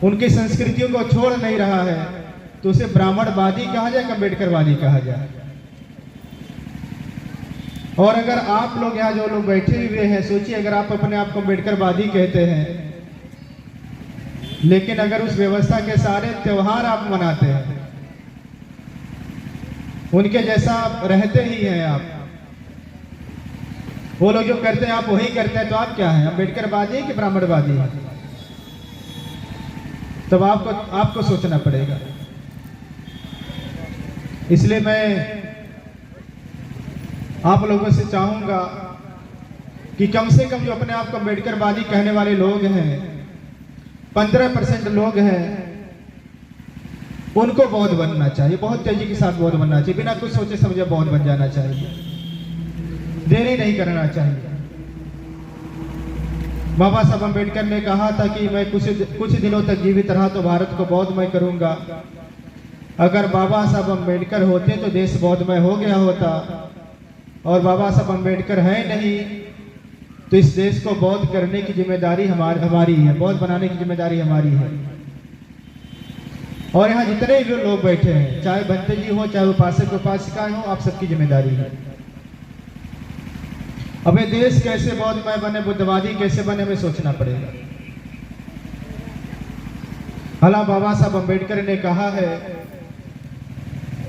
A: उनकी संस्कृतियों को छोड़ नहीं रहा है, तो उसे ब्राह्मणवादी कहा जाए, अम्बेडकरवादी कहा जाए। और अगर आप लोग यहाँ जो लोग बैठे हुए हैं, सोचिए अगर आप अपने आप को अम्बेडकरवादी कहते हैं, लेकिन अगर उस व्यवस्था के सारे त्योहार आप मनाते हैं, उनके जैसा आप रहते ही हैं आप, वो लोग जो करते हैं आप वही करते हैं, तो आप क्या हैं, अम्बेडकरवादी कि ब्राह्मणवादी हैं? तब आपको सोचना पड़ेगा। इसलिए मैं आप लोगों से चाहूंगा कि कम से कम जो अपने आप को अम्बेडकरवादी कहने वाले लोग हैं, 15% लोग हैं, उनको बौद्ध बनना चाहिए, बहुत तेजी के साथ बौद्ध बनना चाहिए, बिना कुछ सोचे समझे बौद्ध बन जाना चाहिए, देरी नहीं करना चाहिए। बाबा साहब अम्बेडकर ने कहा था कि मैं कुछ दिनों तक जीवित रहा तो भारत को बौद्धमय करूंगा। अगर बाबा साहब अम्बेडकर होते तो देश बौद्धमय हो गया होता, और बाबा साहब अम्बेडकर है नहीं तो इस देश को बौद्ध करने की जिम्मेदारी हमारी है, बौद्ध बनाने की जिम्मेदारी हमारी है। और यहाँ जितने भी लोग बैठे हैं, चाहे भंते जी हो, चाहे उपासक उपासिकाएं हो, आप सबकी जिम्मेदारी है। अब ये देश कैसे बौद्धमय बने, बुद्धवादी कैसे बने, हमें सोचना पड़ेगा। हालांकि बाबा साहब अम्बेडकर ने कहा है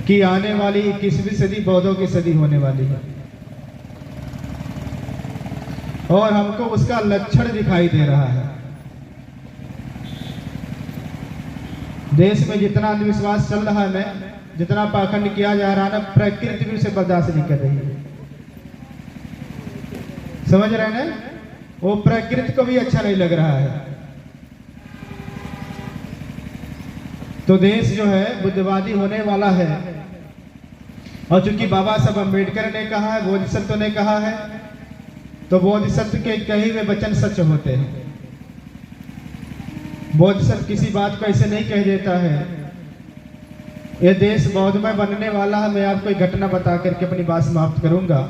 A: कि आने वाली 21वीं सदी बौद्धों की सदी होने वाली है, और हमको उसका लक्षण दिखाई दे रहा है। देश में जितना अंधविश्वास चल रहा है ना, जितना पाखंड किया जा रहा है ना, प्रकृति भी उसे बर्दाश्त नहीं कर रही है। समझ रहे हैं ना? वो प्रकृति को भी अच्छा नहीं लग रहा है। तो देश जो है बुद्धवादी होने वाला है, और चूंकि बाबा साहब अम्बेडकर ने कहा है, बोधिसत्व ने कहा है, तो बोधिसत्व के कहे हुए वचन सच होते हैं। बोधिसत्व किसी बात को ऐसे नहीं कह देता है। यह देश बौद्धमय बनने वाला है। मैं आपको एक घटना बता करके अपनी बात समाप्त करूंगा।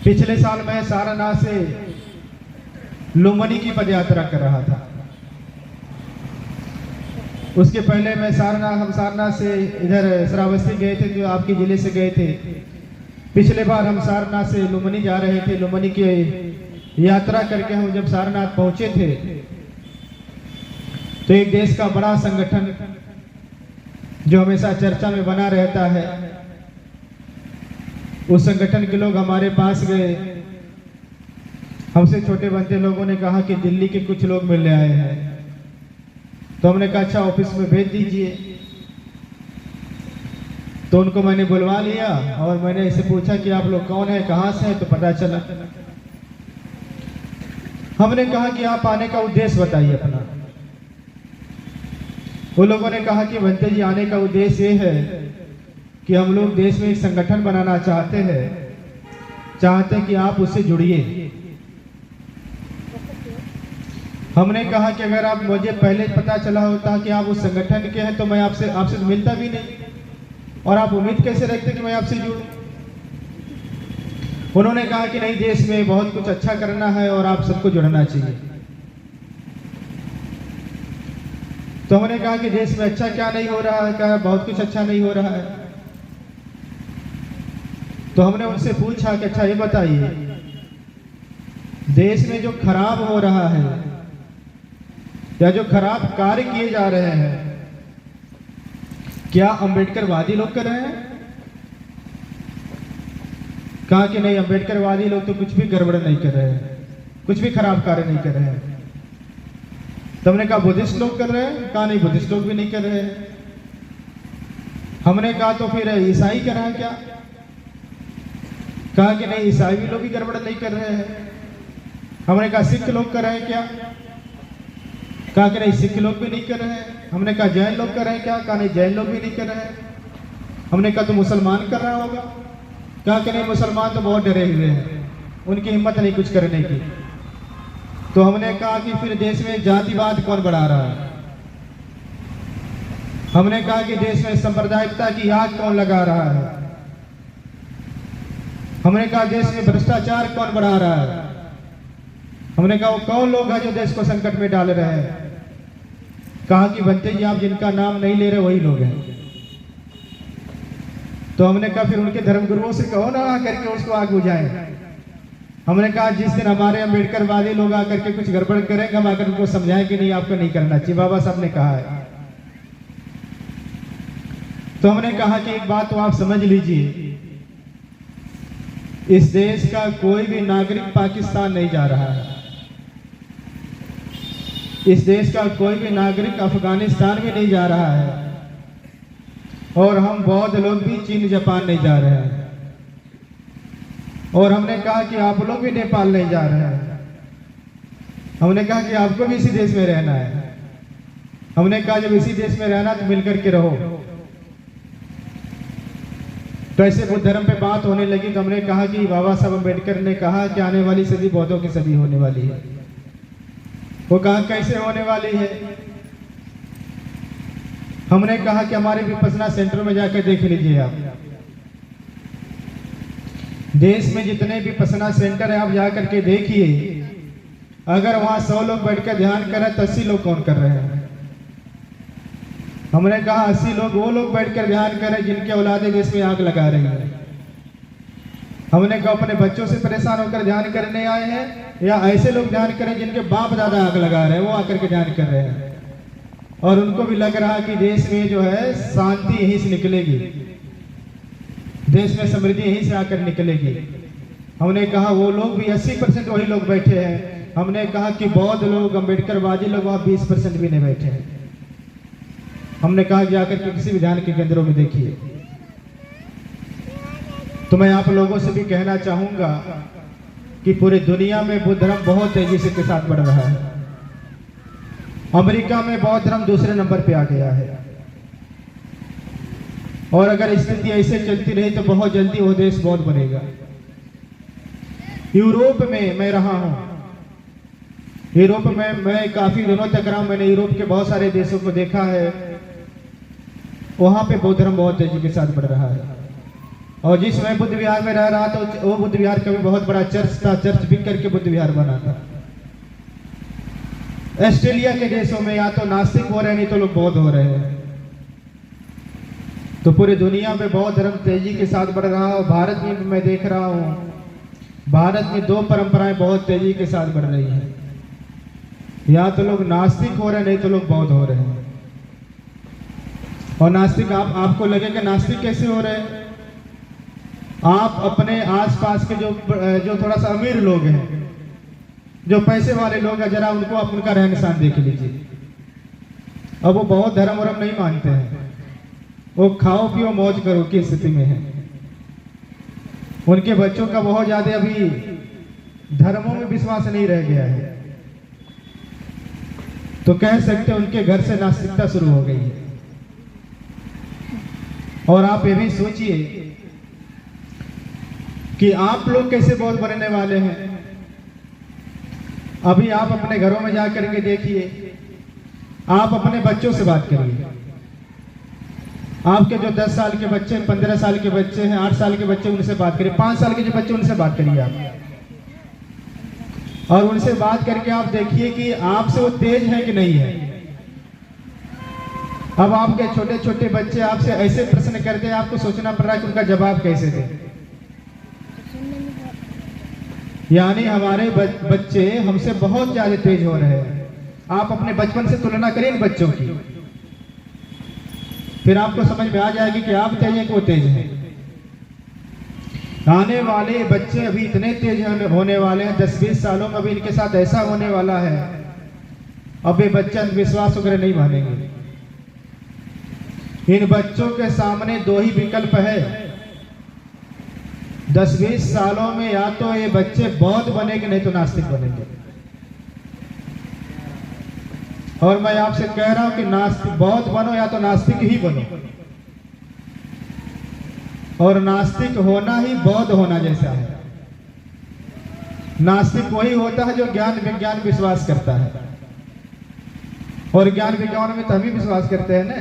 A: पिछले साल मैं सारनाथ से लुम्बिनी की पदयात्रा कर रहा था। उसके पहले मैं हम सारनाथ से इधर श्रावस्ती गए थे, जो आपके जिले से गए थे। पिछले बार हम सारनाथ से लुम्बिनी जा रहे थे। लुम्बिनी की यात्रा करके हम जब सारनाथ पहुंचे थे, तो एक देश का बड़ा संगठन जो हमेशा चर्चा में बना रहता है, उस संगठन के लोग हमारे पास गए। हमसे छोटे बनते लोगों ने कहा कि दिल्ली के कुछ लोग मिलने आए हैं। तो हमने कहा अच्छा ऑफिस में भेज दीजिए। तो उनको मैंने बुलवा लिया और मैंने इसे पूछा कि आप लोग कौन है, कहाँ से हैं? तो पता चला। हमने कहा कि आप आने का उद्देश्य बताइए अपना। वो लोगों ने कहा कि भंते जी आने का उद्देश्य ये है कि हम लोग देश में एक संगठन बनाना चाहते हैं कि आप उससे जुड़िए। हमने कहा कि अगर आप मुझे पहले पता चला होता कि आप उस संगठन के हैं तो मैं आपसे मिलता भी नहीं, और आप उम्मीद कैसे रखते कि मैं आपसे जुड़ूं? उन्होंने कहा कि नहीं, देश में बहुत कुछ अच्छा करना है और आप सबको जुड़ना चाहिए। तो हमने कहा कि देश में अच्छा क्या नहीं हो रहा है? कहा बहुत कुछ अच्छा नहीं हो रहा है। तो हमने उनसे पूछा कि अच्छा ये बताइए, देश में जो खराब हो रहा है या जो खराब कार्य किए जा रहे हैं, क्या अम्बेडकरवादी लोग कर रहे हैं? कहा कि नहीं, अम्बेडकरवादी लोग तो कुछ भी गड़बड़ नहीं कर रहे हैं, कुछ भी खराब कार्य नहीं कर रहे हैं। तो हमने कहा बुद्धिस्ट लोग कर रहे हैं? कहा नहीं, बुद्धिस्ट लोग भी नहीं कर रहे हैं। हमने कहा तो फिर ईसाई कर रहे हैं क्या? कहा कि नहीं, ईसाई भी लोग भी गड़बड़ नहीं कर रहे हैं। हमने कहा सिख लोग कर रहे हैं क्या? कहा कि नहीं, सिख लोग भी नहीं कर रहे हैं। हमने कहा जैन लोग कर रहे हैं क्या? कहा नहीं, जैन लोग भी नहीं कर रहे हैं। हमने कहा तो मुसलमान कर रहा होगा? कहा कि नहीं, मुसलमान तो बहुत डरे हुए हैं, उनकी हिम्मत नहीं कुछ करने की। तो हमने कहा कि फिर देश में जातिवाद कौन बढ़ा रहा है? हमने कहा कि देश में सांप्रदायिकता की आग कौन लगा रहा है? हमने कहा देश में भ्रष्टाचार कौन बढ़ा रहा है? हमने कहा वो कौन लोग हैं जो देश को संकट में डाल रहे हैं? कहा कि भंते जी आप जिनका नाम नहीं ले रहे वही लोग हैं। तो हमने कहा फिर उनके धर्मगुरुओं से कहो ना आकर के उसको आग बुझाएं। हमने कहा जिस दिन हमारे अम्बेडकरवादी लोग आकर के कुछ गड़बड़ करेंगे, हम आकर उनको समझाएं कि नहीं, आपको नहीं करना चाहिए, बाबा साहब ने कहा है। तो हमने कहा कि एक बात तो आप समझ लीजिए इस देश का कोई भी नागरिक पाकिस्तान नहीं जा रहा है। इस देश का कोई भी नागरिक अफगानिस्तान में नहीं जा रहा है। और हम बौद्ध लोग भी चीन जापान नहीं जा रहे हैं। और हमने कहा कि आप लोग भी नेपाल नहीं जा रहे हैं। हमने कहा कि आपको भी इसी देश में रहना है। हमने कहा जब इसी देश में रहना तो मिलकर के रहो। तो ऐसे बुद्ध धर्म पे बात होने लगी तो हमने कहा कि बाबा साहब अम्बेडकर ने कहा कि आने वाली सदी बौद्धों की सदी होने वाली है। वो कहा कैसे होने वाली है? हमने कहा कि हमारे विपश्यना सेंटर में जाकर देख लीजिए आप। देश में जितने विपश्यना सेंटर है आप जाकर के देखिए, अगर वहां 100 लोग बैठकर ध्यान कर रहे हैं तो 80 लोग कौन कर रहे हैं? हमने कहा 80 लोग वो लोग बैठकर ध्यान कर रहे हैं जिनके औलादे देश में आग लगा रही है। हमने कहा अपने बच्चों से परेशान होकर ध्यान करने आए हैं या ऐसे लोग ध्यान करें जिनके बाप दादा आग लगा रहे हैं, वो आकर के ध्यान कर रहे हैं और उनको भी लग रहा कि देश में जो है शांति यहीं से निकलेगी, देश में समृद्धि यहीं से आकर निकलेगी। हमने कहा वो लोग भी 80% वही लोग बैठे हैं। हमने कहा कि बौद्ध लोग, अम्बेडकरवादी लोग वहाँ 20% भी नहीं बैठे हैं। हमने कहा कि आकर के किसी भी ध्यान के केंद्रों में देखिए। तो मैं आप लोगों से भी कहना चाहूंगा कि पूरी दुनिया में बुद्ध धर्म बहुत तेजी से के साथ बढ़ रहा है। अमेरिका में बौद्ध धर्म दूसरे नंबर पे आ गया है और अगर स्थिति ऐसे चलती रही तो बहुत जल्दी वो देश बौद्ध बनेगा। यूरोप में मैं रहा हूं। यूरोप में मैं काफी दिनों तक रहा हूं। मैंने यूरोप के बहुत सारे देशों को देखा है। वहां पे बौद्ध धर्म बहुत तेजी के साथ बढ़ रहा है। और जिस मैं बुद्ध विहार में रह रहा था वो बुद्ध विहार का भी बहुत बड़ा चर्च था। चर्च बिक करके बुद्ध विहार बना था। ऑस्ट्रेलिया के देशों में या तो नास्तिक हो रहे हैं, नहीं तो लोग बौद्ध हो रहे हैं। तो पूरी दुनिया में बौद्ध धर्म तेजी के साथ बढ़ रहा है। भारत में मैं देख रहा हूं, भारत में 2 परंपराएं बहुत तेजी के साथ बढ़ रही हैं। या तो लोग नास्तिक हो रहे हैं, नहीं तो लोग बौद्ध हो रहे हैं। और नास्तिक आपको लगेगा नास्तिक कैसे हो रहे हैं? आप अपने आसपास के जो थोड़ा सा अमीर लोग हैं, जो पैसे वाले लोग हैं, जरा उनको आप उनका रहन सहन देख लीजिए। अब वो बौद्ध धर्म वर्म नहीं मानते हैं। वो खाओ पियो मौज करो की स्थिति में है। उनके बच्चों का बहुत ज्यादा अभी धर्मों में विश्वास नहीं रह गया है। तो कह सकते हैं उनके घर से नास्तिकता शुरू हो गई है। और आप ये भी सोचिए कि आप लोग कैसे बौद्ध बनने वाले हैं। अभी आप अपने घरों में जाकर के देखिए, आप अपने बच्चों से बात करिए। आपके जो 10 साल के बच्चे, 15 साल के बच्चे हैं, 8 साल के बच्चे, उनसे बात करिए। 5 साल के जो बच्चे उनसे बात करिए आप। और उनसे बात करके आप देखिए कि आपसे वो तेज है कि नहीं है। अब आपके छोटे छोटे बच्चे आपसे ऐसे प्रश्न करते हैं, आपको सोचना पड़ रहा है कि उनका जवाब कैसे दें। यानी हमारे बच्चे हमसे बहुत ज्यादा तेज हो रहे हैं। आप अपने बचपन से तुलना करें इन बच्चों की, फिर आपको समझ में आ जाएगी कि आप तेज हैं कि वो तेज हैं। आने वाले बच्चे अभी इतने तेज होने वाले हैं, 10-20 सालों में अभी इनके साथ ऐसा होने वाला है। अब ये बच्चे अंधविश्वास वगैरह नहीं मानेंगे। इन बच्चों के सामने 2 ही विकल्प है। 10-20 सालों में या तो ये बच्चे बौद्ध बनेंगे, नहीं तो नास्तिक बनेंगे। और मैं आपसे कह रहा हूं कि नास्तिक बौद्ध बनो या तो नास्तिक ही बनो। और नास्तिक होना ही बौद्ध होना जैसा है। नास्तिक वही होता है जो ज्ञान विज्ञान विश्वास करता है। और ज्ञान विज्ञान में तो हम ही विश्वास करते हैं ना।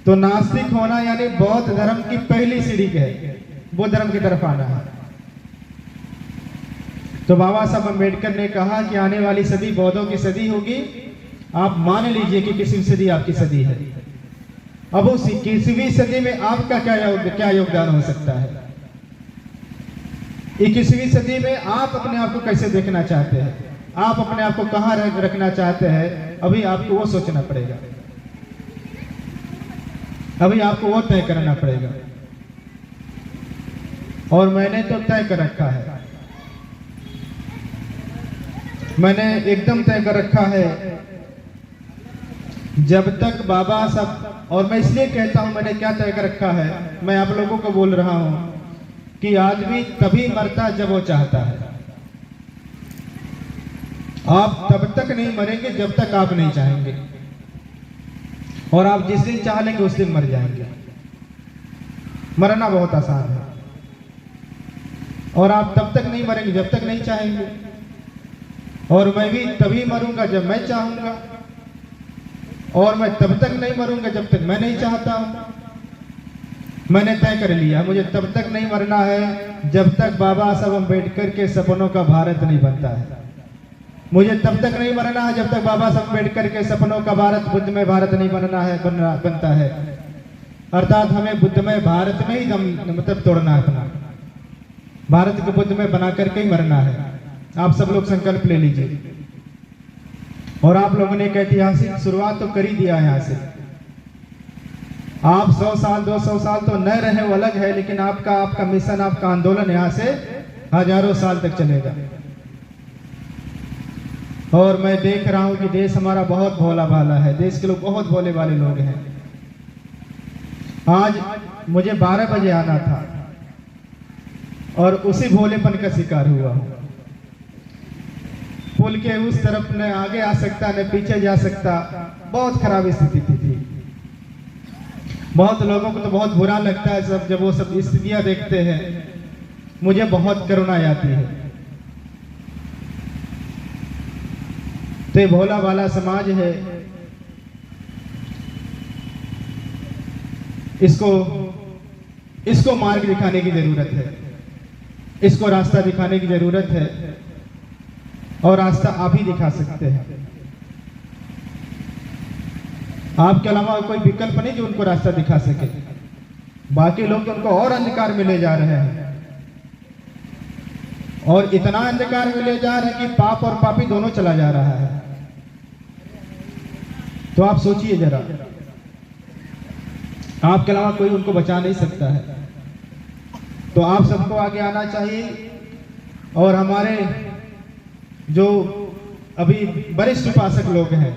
A: तो नास्तिक होना यानी बौद्ध धर्म की पहली सीढ़ी है, बुद्ध धर्म की तरफ आना है। तो बाबा साहब अम्बेडकर ने कहा कि आने वाली सदी बौद्धों की सदी होगी। आप मान लीजिए कि किसी सदी आपकी सदी है। अब उस 21वीं सदी में आपका क्या योगदान हो सकता है? 21वीं सदी में आप अपने आप को कैसे देखना चाहते हैं? आप अपने आप को कहां रखना चाहते हैं? अभी आपको वो सोचना पड़ेगा। अभी आपको वो तय करना पड़ेगा। और मैंने तो तय कर रखा है, मैंने एकदम तय कर रखा है, जब तक बाबा सब, और मैं इसलिए कहता हूं मैंने क्या तय कर रखा है, मैं आप लोगों को बोल रहा हूं कि आदमी तभी मरता जब वो चाहता है। आप तब तक नहीं मरेंगे जब तक आप नहीं चाहेंगे, और आप जिस दिन चाह लेंगे उस दिन मर जाएंगे। मरना बहुत आसान है, और आप तब तक नहीं मरेंगे जब तक नहीं चाहेंगे, और मैं भी तभी मरूंगा जब मैं चाहूंगा, और मैं तब तक नहीं मरूंगा जब तक मैं नहीं चाहता हूं। मैंने तय कर लिया मुझे तब तक नहीं मरना है जब तक बाबा साहब अम्बेडकर के सपनों का भारत नहीं बनता है। मुझे तब तक नहीं मरना है जब तक बाबा साहब अम्बेडकर के सपनों का भारत, बुद्धमय भारत नहीं बनता है। अर्थात हमें बुद्धमय भारत में ही मतलब तोड़ना है, अपना भारत को बुद्धमय बना करके ही मरना है। आप सब लोग संकल्प ले लीजिए। और आप लोगों ने एक ऐतिहासिक शुरुआत तो कर ही दिया है। यहाँ से आप 100 साल 200 साल तो न रहे वो अलग है, लेकिन आपका मिशन, आपका आंदोलन यहाँ से हजारों साल तक चलेगा। और मैं देख रहा हूं कि देश हमारा बहुत भोला भाला है, देश के लोग बहुत भोले वाले लोग हैं। आज मुझे 12 बजे आना था और उसी भोलेपन का शिकार हुआ हूं। पुल के उस तरफ न आगे आ सकता न पीछे जा सकता, बहुत खराब स्थिति थी। बहुत लोगों को तो बहुत बुरा लगता है सब जब वो सब स्थितियां देखते हैं, मुझे बहुत करुणा आती है। तो ये भोला वाला समाज है, इसको मार्ग दिखाने की जरूरत है, इसको रास्ता दिखाने की जरूरत है, और रास्ता आप ही दिखा सकते हैं। आपके अलावा कोई विकल्प नहीं जो उनको रास्ता दिखा सके। बाकी लोग उनको और अंधकार में ले जा रहे हैं, और इतना अंधकार में ले जा रहे हैं कि पाप और पापी दोनों चला जा रहा है। तो आप सोचिए जरा, आपके अलावा कोई उनको बचा नहीं सकता है। तो आप सबको आगे आना चाहिए। और हमारे जो अभी वरिष्ठ उपासक लोग हैं,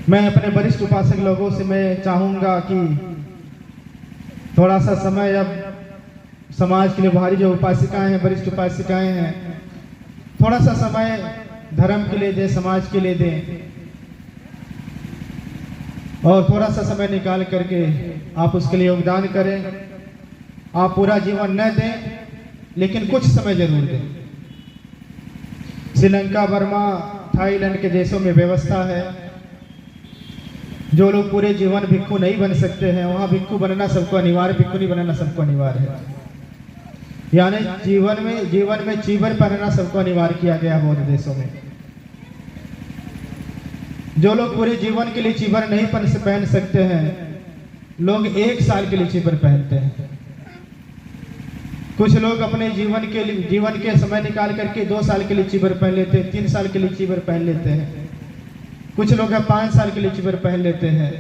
A: मैं अपने वरिष्ठ उपासक लोगों से मैं चाहूंगा कि थोड़ा सा समय अब समाज के लिए बाहरी जो उपासिकाएं हैं, वरिष्ठ उपासिकाएं हैं, थोड़ा सा समय धर्म के लिए दें, समाज के लिए दें, और थोड़ा सा समय निकाल करके आप उसके लिए योगदान करें। आप पूरा जीवन न दें, लेकिन कुछ समय जरूर दें। श्रीलंका, बर्मा, थाईलैंड के देशों में व्यवस्था है, जो लोग पूरे जीवन भिक्षु नहीं बन सकते हैं, वहां भिक्षु बनना सबको अनिवार्य, भिक्षु नहीं बनना सबको अनिवार्य है। यानी जीवन में चीवर पहनना सबको अनिवार्य किया गया बौद्ध देशों में। जो लोग पूरे जीवन के लिए चीवर नहीं पहन सकते हैं, लोग 1 साल के लिए चीवर पहनते हैं। कुछ लोग अपने जीवन के समय निकाल करके 2 साल के लिए चीवर पहन लेते हैं, 3 साल के लिए चीवर पहन लेते हैं। कुछ लोग 5 साल के लिए चीवर पहन लेते हैं।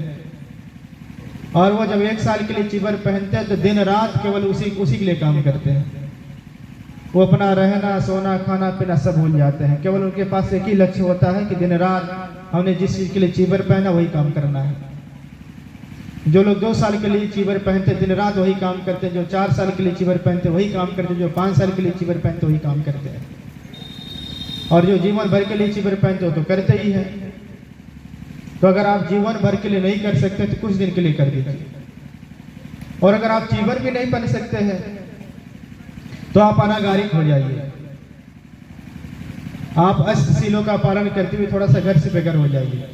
A: और वो जब 1 साल के लिए चीवर पहनते हैं तो दिन रात केवल उसी के लिए काम करते हैं। वो अपना रहना, सोना, खाना पीना सब भूल जाते हैं। केवल उनके पास एक ही लक्ष्य होता है कि दिन रात हमने जिस चीज के लिए चीवर पहना वही काम करना है। जो लोग 2 साल के लिए चीवर पहनते दिन रात वही काम करते हैं, जो 4 साल के लिए चीवर पहनते वही काम करते हैं, जो 5 साल के लिए चीवर पहनते वही काम करते हैं, और जो जीवन भर के लिए चीवर पहनते हो तो करते ही है। तो अगर आप जीवन भर के लिए नहीं कर सकते तो कुछ दिन के लिए कर दीजिए। और अगर आप चीवर भी नहीं पहन सकते हैं तो आप अनागारिक हो जाइए। आप अष्टशीलों का पालन करते हुए थोड़ा सा घर से बेघर हो जाइए,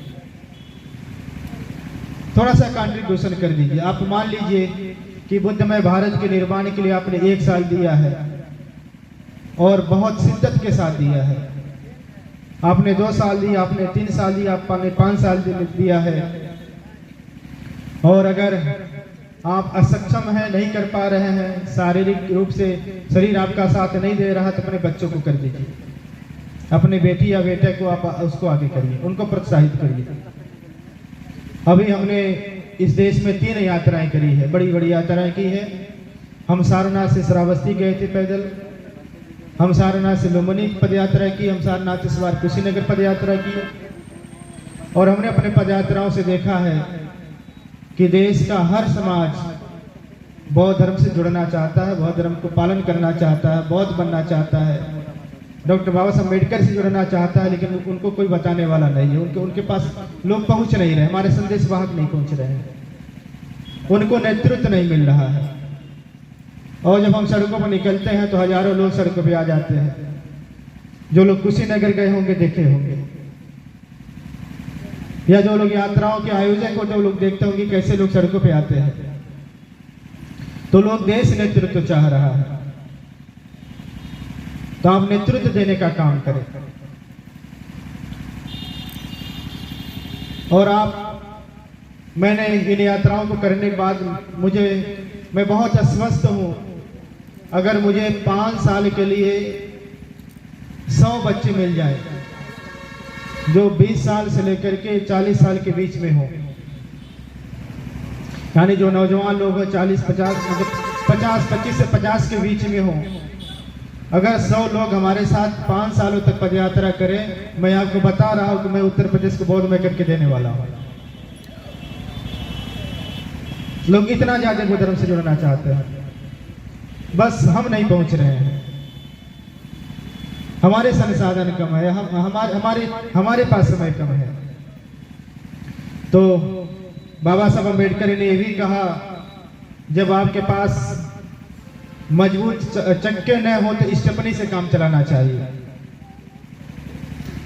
A: थोड़ा सा कंट्रीब्यूशन कर दीजिए। आप मान लीजिए कि बुद्धमय भारत के निर्माण के लिए आपने 1 साल दिया है और बहुत शिद्दत के साथ दिया है। आपने 2 साल दिया, आपने 3 साल दिया, आपने 5 साल दिया है। और अगर आप असक्षम हैं, नहीं कर पा रहे हैं, शारीरिक रूप से शरीर आपका साथ नहीं दे रहा, तो अपने बच्चों को कर दीजिए। अपने बेटी या बेटे को आप उसको आगे करिए, उनको प्रोत्साहित करिए। अभी हमने इस देश में 3 यात्राएं करी है, बड़ी बड़ी यात्राएं की है। हम सारनाथ से श्रावस्ती गए थे पैदल, हम सारनाथ से लुम्बिनी पद यात्रा की, हम सारनाथ से इस बार कुशीनगर पद यात्रा की। और हमने अपने पद यात्राओं से देखा है कि देश का हर समाज बौद्ध धर्म से जुड़ना चाहता है, बौद्ध धर्म को पालन करना चाहता है, बौद्ध बनना चाहता है, डॉक्टर बाबा साहब अम्बेडकर से जुड़ना चाहता है, लेकिन उनको कोई बताने वाला नहीं है। उनके पास लोग पहुंच नहीं रहे, हमारे संदेश वाहक नहीं पहुंच रहे हैं, उनको नेतृत्व नहीं मिल रहा है। और जब हम सड़कों पर निकलते हैं तो हजारों लोग सड़कों पर आ जाते हैं। जो लोग कुशीनगर गए होंगे देखे होंगे, या जो लोग यात्राओं के आयोजक होते हैं वो लोग देखते होंगे कैसे लोग सड़कों पे आते हैं। तो लोग देश नेतृत्व चाह रहा है, तो आप नेतृत्व देने का काम करें। और मैंने इन यात्राओं को करने के बाद मैं बहुत अस्वस्थ हूं। अगर मुझे 5 साल के लिए 100 बच्चे मिल जाए जो 20 साल से लेकर के 40 साल के बीच में हो, यानी जो नौजवान लोग हैं 25 से 50 के बीच में हो, अगर 100 लोग हमारे साथ 5 सालों तक पदयात्रा करें, मैं आपको बता रहा हूं कि मैं उत्तर प्रदेश को बौद्ध में करके देने वाला हूं। लोग इतना ज्यादा बौद्ध धर्म से जुड़ना चाहते हैं, बस हम नहीं पहुंच रहे हैं। हमारे संसाधन कम है, हमारे पास समय कम है। तो बाबा साहब अम्बेडकर ने ये भी कहा, जब आपके पास मजबूत चक्के न हो तो स्टेपनी से काम चलाना चाहिए।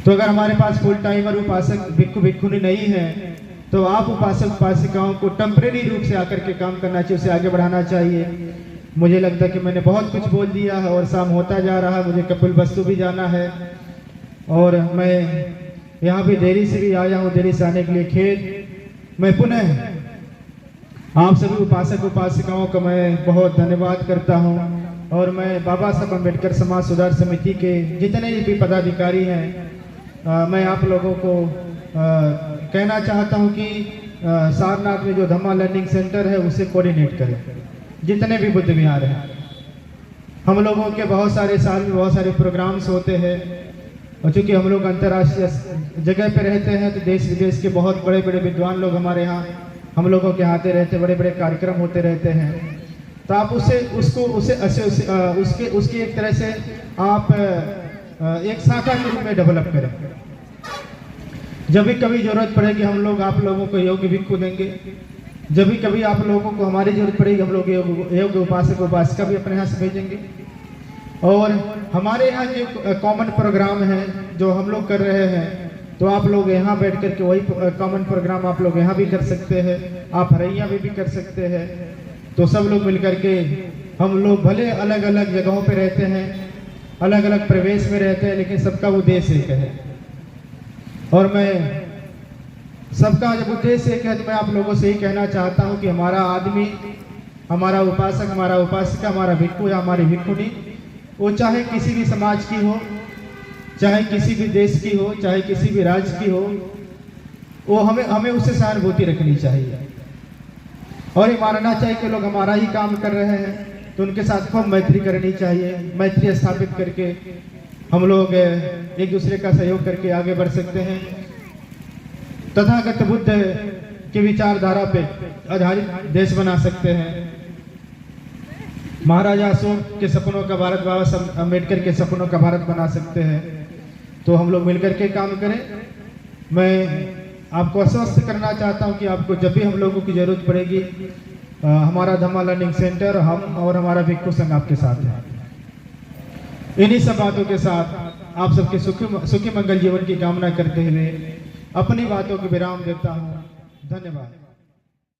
A: तो अगर हमारे पास फुल टाइमर उपासक भिक्खु भिक्खुनी नहीं है तो आप उपासक उपासिकाओं को टेम्परेरी रूप से आकर के काम करना चाहिए, उसे आगे बढ़ाना चाहिए। मुझे लगता है कि मैंने बहुत कुछ बोल दिया है और शाम होता जा रहा है, मुझे कपिलवस्तु भी जाना है और मैं यहाँ भी देरी से भी आया हूँ, देरी से आने के लिए खेद। मैं पुनः आप सभी उपासक उपासिकाओं का मैं बहुत धन्यवाद करता हूँ और मैं बाबा साहब अम्बेडकर समाज सुधार समिति के जितने भी पदाधिकारी हैं, मैं आप लोगों को कहना चाहता हूँ कि सारनाथ में जो धम्मा लर्निंग सेंटर है उसे कोऑर्डिनेट करें। जितने भी बुद्ध विहार हैं, हम लोगों के बहुत सारे साल में बहुत सारे प्रोग्राम्स होते हैं और चूँकि हम लोग अंतर्राष्ट्रीय जगह पे रहते हैं तो देश विदेश के बहुत बड़े बड़े विद्वान लोग हमारे यहाँ हम लोगों के आते रहते, बड़े बड़े कार्यक्रम होते रहते हैं। तो आप उसकी एक तरह से आप एक शाखा के रूप में डेवलप करें। जब भी कभी जरूरत पड़ेगी हम लोग आप लोगों को योग्य भिक्खु देंगे, जब भी कभी आप लोगों को हमारी जरूरत पड़ेगी हम लोग योग्य उपासक उपासिका भी अपने यहाँ से भेजेंगे। और हमारे यहाँ जो कॉमन प्रोग्राम है जो हम लोग कर रहे हैं, तो आप लोग यहाँ बैठ करके वही कॉमन प्रोग्राम आप लोग यहाँ भी कर सकते हैं, आप हरैया में भी कर सकते हैं। तो सब लोग मिल करके हम लोग भले अलग अलग जगहों पे रहते हैं, अलग अलग प्रवेश में रहते हैं, लेकिन सबका उद्देश्य एक है। और मैं सबका जब उद्देश्य एक है तो मैं आप लोगों से ही कहना चाहता हूँ कि हमारा आदमी, हमारा उपासक, हमारा उपासिका, हमारा भिक्खु या हमारी भिक्खुनी, वो चाहे किसी भी समाज की हो, चाहे किसी भी देश की हो, चाहे किसी भी राज्य की हो, वो हमें उससे सहानुभूति रखनी चाहिए और ये मानना चाहिए कि लोग हमारा ही काम कर रहे हैं तो उनके साथ खूब मैत्री करनी चाहिए। मैत्री स्थापित करके हम लोग एक दूसरे का सहयोग करके आगे बढ़ सकते हैं। तथागत बुद्ध की विचारधारा पे आधारित देश बना सकते हैं। महाराजा अशोक के सपनों का भारत, बाबा साहब अम्बेडकर के सपनों का भारत बना सकते हैं। तो हम लोग मिलकर के काम करें। मैं आपको आश्वस्त करना चाहता हूं कि आपको जब भी हम लोगों की जरूरत पड़ेगी, हमारा धम्मा लर्निंग सेंटर, हम और हमारा भिक्खु संघ आपके साथ है। इन्हीं सब बातों के साथ आप सबके सुखी मंगल जीवन की कामना करते हुए अपनी बातों को विराम देता हूँ। धन्यवाद।